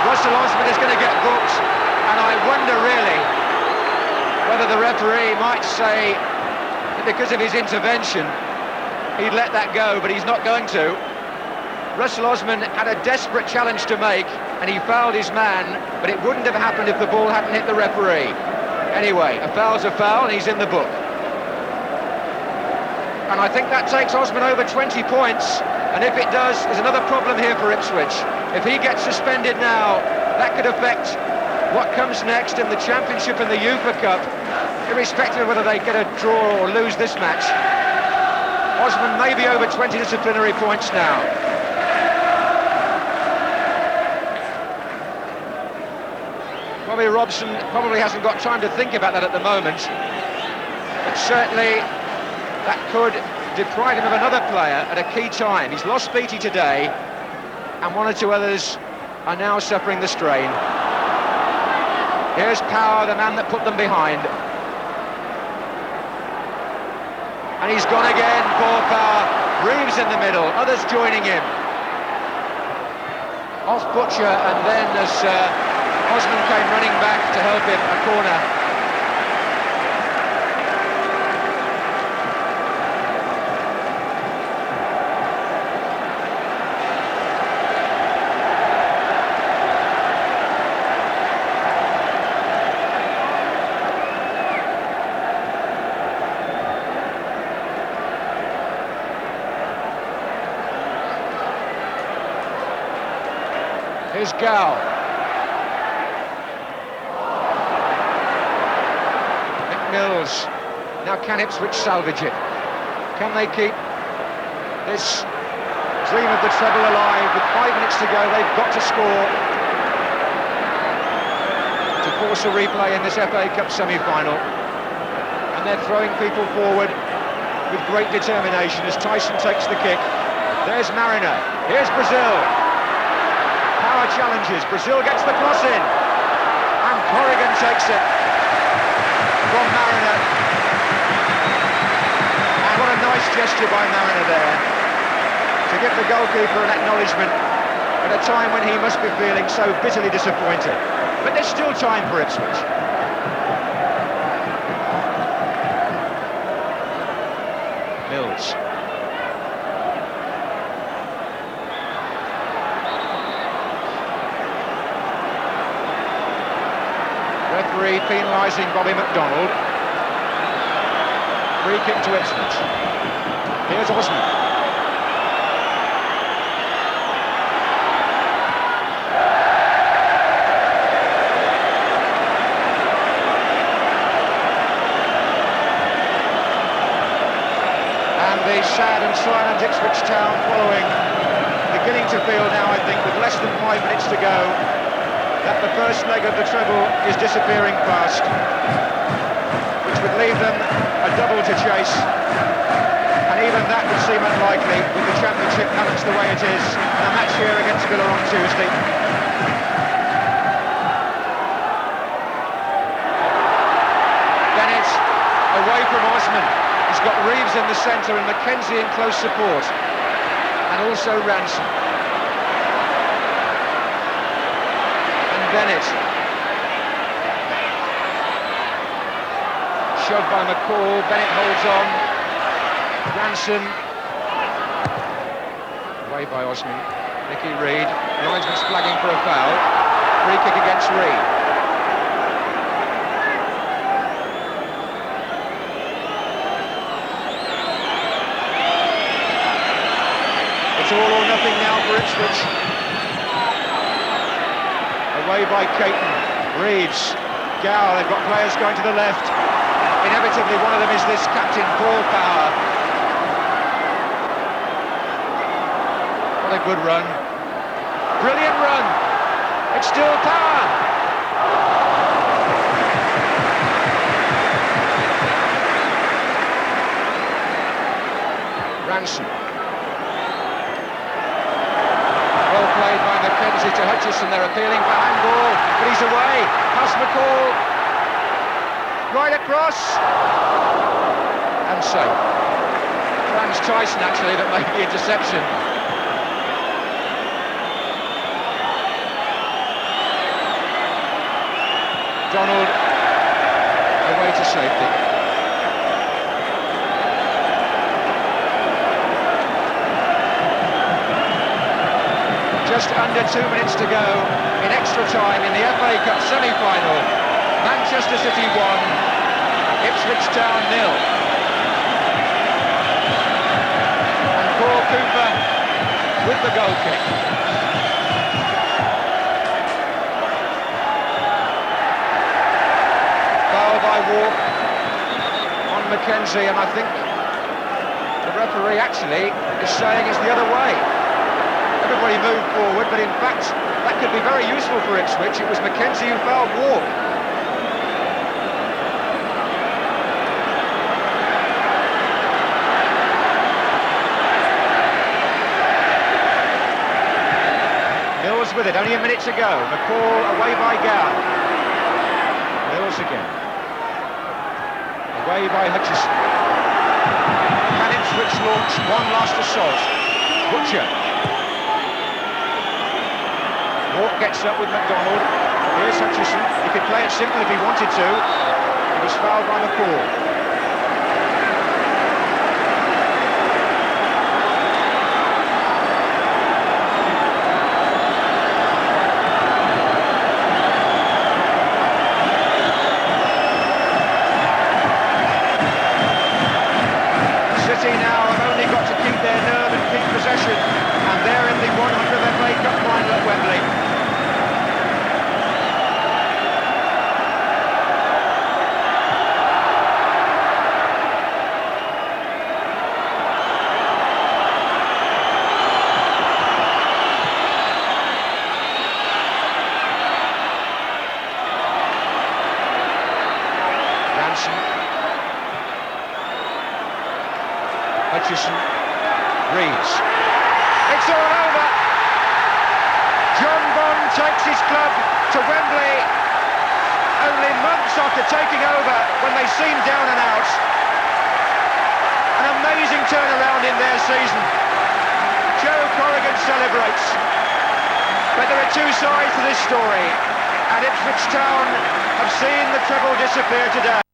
Russell Osman is going to get booked, and I wonder really whether the referee might say that because of his intervention he'd let that go, but he's not going to. Russell Osman had a desperate challenge to make, and he fouled his man, but it wouldn't have happened if the ball hadn't hit the referee. Anyway, a foul's a foul, and he's in the book. And I think that takes Osman over 20 points, and if it does, there's another problem here for Ipswich. If he gets suspended now, that could affect what comes next in the Championship and the UEFA Cup, irrespective of whether they get a draw or lose this match. Osman may be over 20 disciplinary points now. Bobby Robson probably hasn't got time to think about that at the moment, but certainly that could deprive him of another player at a key time. He's lost Beattie today, and one or two others are now suffering the strain. Here's Power, the man that put them behind. And he's gone again, Paul Power. Reeves in the middle, others joining him. Off Butcher, and then as Osman came running back to help him, a corner. Here's Gow. Mills. Now can Ipswich salvage it? Can they keep this dream of the treble alive? With 5 minutes to go, they've got to score to force a replay in this FA Cup semi-final. And they're throwing people forward with great determination as Tyson takes the kick. There's Mariner. Here's Brazil. Power challenges. Brazil gets the cross in. And Corrigan takes it from Mariner, and what a nice gesture by Mariner there to give the goalkeeper an acknowledgement at a time when he must be feeling so bitterly disappointed. But there's still time for Ipswich. Mills. Referee penalising Bobby McDonald. Free kick to Ipswich. Here's Osman. And the sad and silent Ipswich town following, beginning to feel now, I think, with less than 5 minutes to go, that the first leg of the treble is disappearing fast, which would leave them a double to chase, and even that would seem unlikely with the Championship balanced the way it is, and a match here against Villa on Tuesday. Bennett away from Osman. He's got Reeves in the centre and Mackenzie in close support, and also Ransom. Bennett. Shoved by McCall, Bennett holds on. Ransom. Away by Osman. Nicky Reed. Linesman's flagging for a foul. Free kick against Reed. It's all or nothing now for Ipswich. Away by Caton, Reeves, Gow, they've got players going to the left. Inevitably one of them is this captain, Paul Power. What a good run. Brilliant run. It's still Power. Ransom. Well played by Mackenzie to Hutchison. They're appealing for handball, but he's away. Past McCall. right across, and safe. Franz Tyson actually that made the interception. Donald away to safety. Just under 2 minutes to go in extra time in the FA Cup semi-final. Manchester City 1, Ipswich Town 0. And Paul Cooper with the goal kick. Foul by Walk on Mackenzie, and I think the referee actually is saying it's the other way. Everybody moved forward, but in fact, that could be very useful for Ipswich. It was Mackenzie who fouled Walk. Mills with it, only a minute to go. McCall away by Gow. Mills again. Away by Hutchison. Can Ipswich launch one last assault? Butcher. Walk gets up with McDonald. Here's Hutchison. He could play it simple if he wanted to. He was fouled by McCall. City now have only got to keep their nerve and keep possession, and they're in the 100th FA Cup final at Wembley. Hutchison reads. It's all over. John Bond takes his club to Wembley only months after taking over when they seemed down and out. An amazing turnaround in their season. Joe Corrigan celebrates. But there are two sides to this story, and Ipswich Town have seen the treble disappear today.